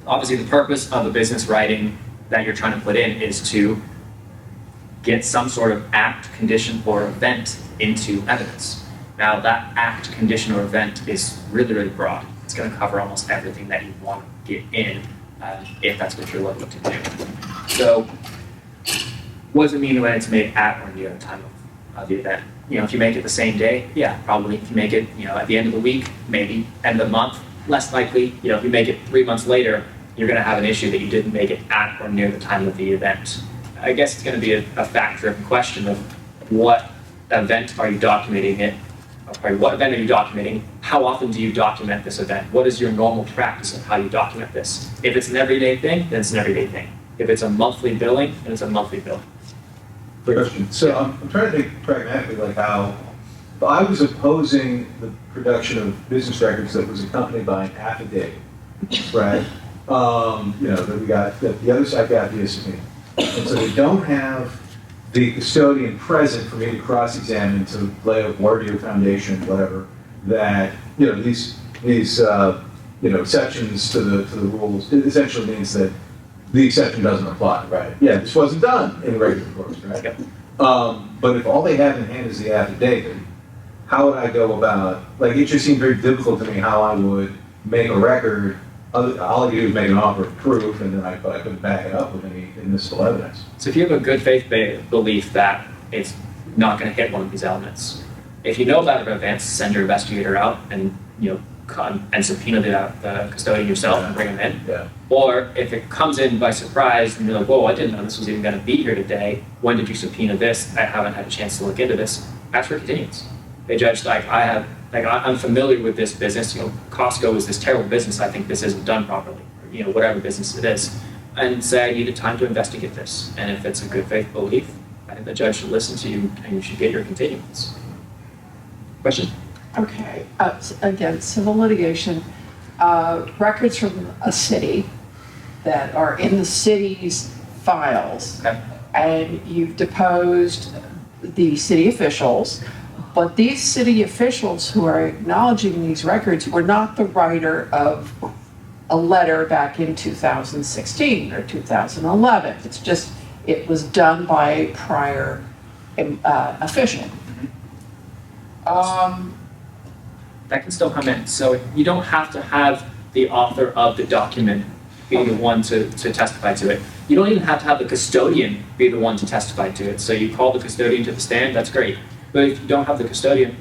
obviously the purpose of a business writing that you're trying to put in is to get some sort of act, condition, or event into evidence. Now that act, condition, or event is really, really broad. It's going to cover almost everything that you want to get in if that's what you're looking to do. So what does it mean when it's made at or near the time of the event? If you make it the same day, yeah, probably. If you make it, at the end of the week, maybe. End of the month, less likely. If you make it 3 months later, you're going to have an issue that you didn't make it at or near the time of the event. I guess it's going to be a factor-driven question of what event are you documenting it? Or what event are you documenting? How often do you document this event? What is your normal practice of how you document this? If it's an everyday thing, then it's an everyday thing. If it's a monthly billing, then it's a monthly billing. Question. So I'm trying to think pragmatically, like how, if I was opposing the production of business records that was accompanied by an affidavit, right? That we got, that the other side got via subpoena. And so they don't have the custodian present for me to cross-examine, to lay a warrior foundation, whatever, that, these exceptions to the rules, it essentially means that the exception doesn't apply, right? Yeah, this wasn't done in the regular course, right? Yep. But if all they have in hand is the affidavit, how would I go about, like, it just seemed very difficult to me how I would make a record. All I could do is make an offer of proof, and then I couldn't back it up with any admissible evidence. So if you have a good faith belief that it's not going to hit one of these elements, if you know about it in advance, send your investigator out and and subpoena the custodian yourself and bring them in. Yeah. Or if it comes in by surprise and you're like, whoa, I didn't know this was even going to be here today. When did you subpoena this? I haven't had a chance to look into this. Ask for continuance. They judge I'm familiar with this business. Costco is this terrible business. I think this isn't done properly. Or, whatever business it is, and say I needed time to investigate this. And if it's a good faith belief, I think the judge should listen to you and you should get your continuance. Question? Okay, again, civil litigation, records from a city that are in the city's files. Okay. And you've deposed the city officials, but these city officials who are acknowledging these records were not the writer of a letter back in 2016 or 2011. It's just, it was done by a prior official. That can still come in. So you don't have to have the author of the document be the one to testify to it. You don't even have to have the custodian be the one to testify to it. So you call the custodian to the stand, that's great. But if you don't have the custodian,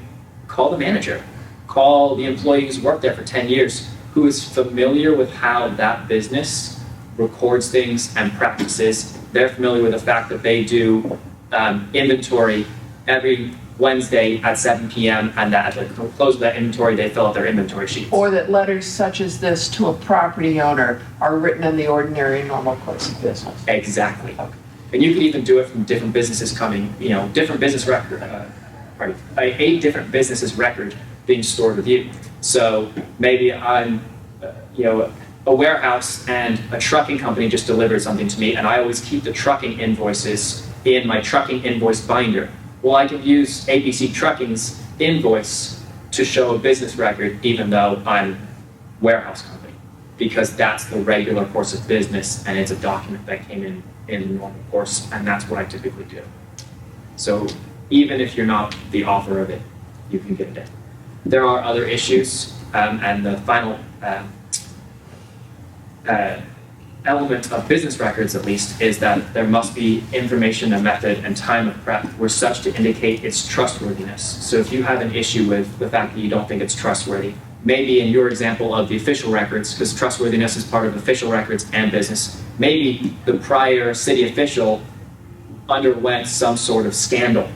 call the manager. Call the employee who's worked there for 10 years, who is familiar with how that business records things and practices. They're familiar with the fact that they do inventory every Wednesday at 7 p.m. and that at the close of that inventory, they fill out their inventory sheets. Or that letters such as this to a property owner are written in the ordinary and normal course of business. Exactly. And you could even do it from different businesses coming, different business record, a different business's record being stored with you. So maybe I'm, a warehouse and a trucking company just delivered something to me, and I always keep the trucking invoices in my trucking invoice binder. Well, I can use ABC Trucking's invoice to show a business record, even though I'm warehouse company, because that's the regular course of business, and it's a document that came in the normal course, and that's what I typically do. So even if you're not the author of it, you can get it in. There are other issues, and the final element of business records, at least, is that there must be information and method and time of prep were such to indicate its trustworthiness. So if you have an issue with the fact that you don't think it's trustworthy, maybe in your example of the official records, because trustworthiness is part of official records and business, maybe the prior city official underwent some sort of scandal.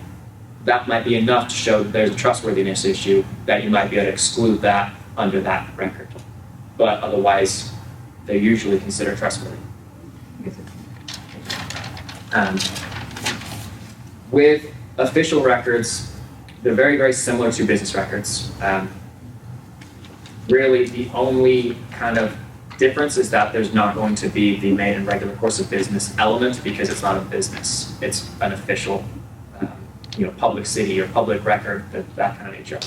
That might be enough to show that there's a trustworthiness issue, that you might be able to exclude that under that record. But otherwise, they're usually considered trustworthy. With official records, they're very, very similar to business records. Really, the only kind of difference is that there's not going to be the made in regular course of business element, because it's not a business. It's an official, public city or public record, that kind of nature.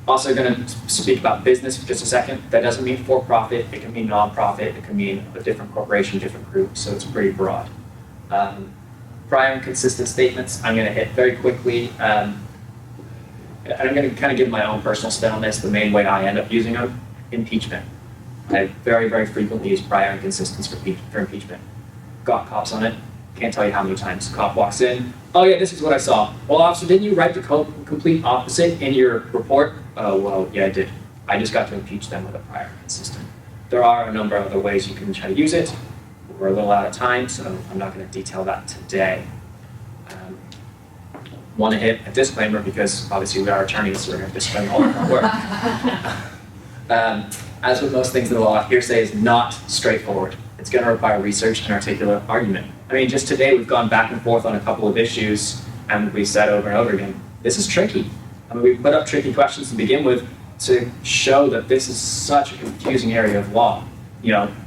Also going to speak about business for just a second. That doesn't mean for-profit, it can mean non-profit, it can mean a different corporation, different group, so it's pretty broad. Prior and consistent statements, I'm going to hit very quickly. I'm going to kind of give my own personal spin on this. The main way I end up using them, impeachment. I very, very frequently use prior and consistent for impeachment. Got cops on it. Can't tell you how many times. Cop walks in. Oh yeah, this is what I saw. Well, officer, didn't you write the complete opposite in your report? Oh, well, yeah, I did. I just got to impeach them with a prior and consistent. There are a number of other ways you can try to use it. We're a little out of time, so I'm not going to detail that today. Want to hit a disclaimer, because obviously we are attorneys, so we're going to disclaim all of our work. As with most things in the law, hearsay is not straightforward. It's going to require research and articulate argument. I mean, just today we've gone back and forth on a couple of issues, and we've said over and over again, this is tricky. I mean, we put up tricky questions to begin with to show that this is such a confusing area of law.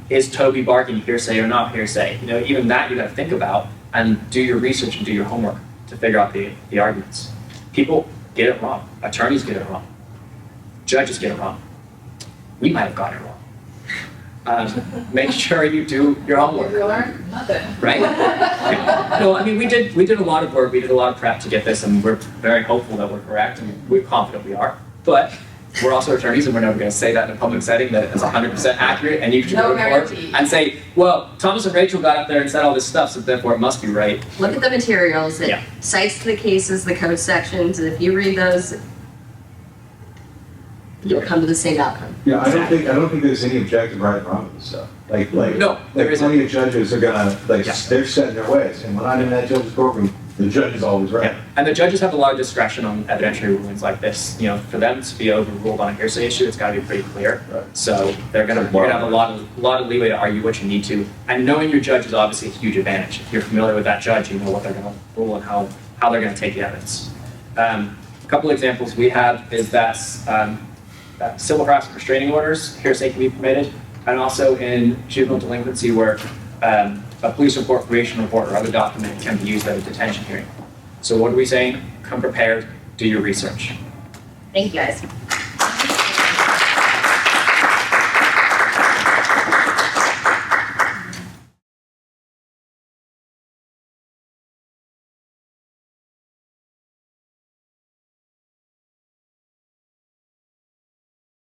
Is Toby barking hearsay or not hearsay? Even that you got to think about and do your research and do your homework to figure out the arguments. People get it wrong. Attorneys get it wrong. Judges get it wrong. We might have gotten it wrong. Make sure you do your homework. You learned nothing. Right? No, I mean, we did a lot of work, we did a lot of prep to get this, and we're very hopeful that we're correct, and we're confident we are. But we're also attorneys, and we're never going to say that in a public setting that it's 100% accurate, and you can No report guarantee. and say, well, Thomas and Rachel got up there and said all this stuff, so therefore it must be right. Look at the materials, it Yeah. cites the cases, the code sections, and if you read those, you'll come to the same outcome. Yeah, I don't think there's any objective right and wrong with this stuff. No, there isn't. Plenty of judges are gonna, Yeah. they're set in their ways, and when I'm in that judge's courtroom, the judge is always right. Yeah. And the judges have a lot of discretion on evidentiary rulings like this. For them to be overruled on a hearsay issue, it's got to be pretty clear. Right. So you're gonna have a lot of leeway to argue what you need to. And knowing your judge is obviously a huge advantage. If you're familiar with that judge, you know what they're going to rule and how they're going to take the evidence. A couple examples we have is that civil harassment restraining orders, hearsay can be permitted, and also in juvenile delinquency where a police report, probation report, or other document can be used at a detention hearing. So what are we saying? Come prepared, do your research. Thank you, guys.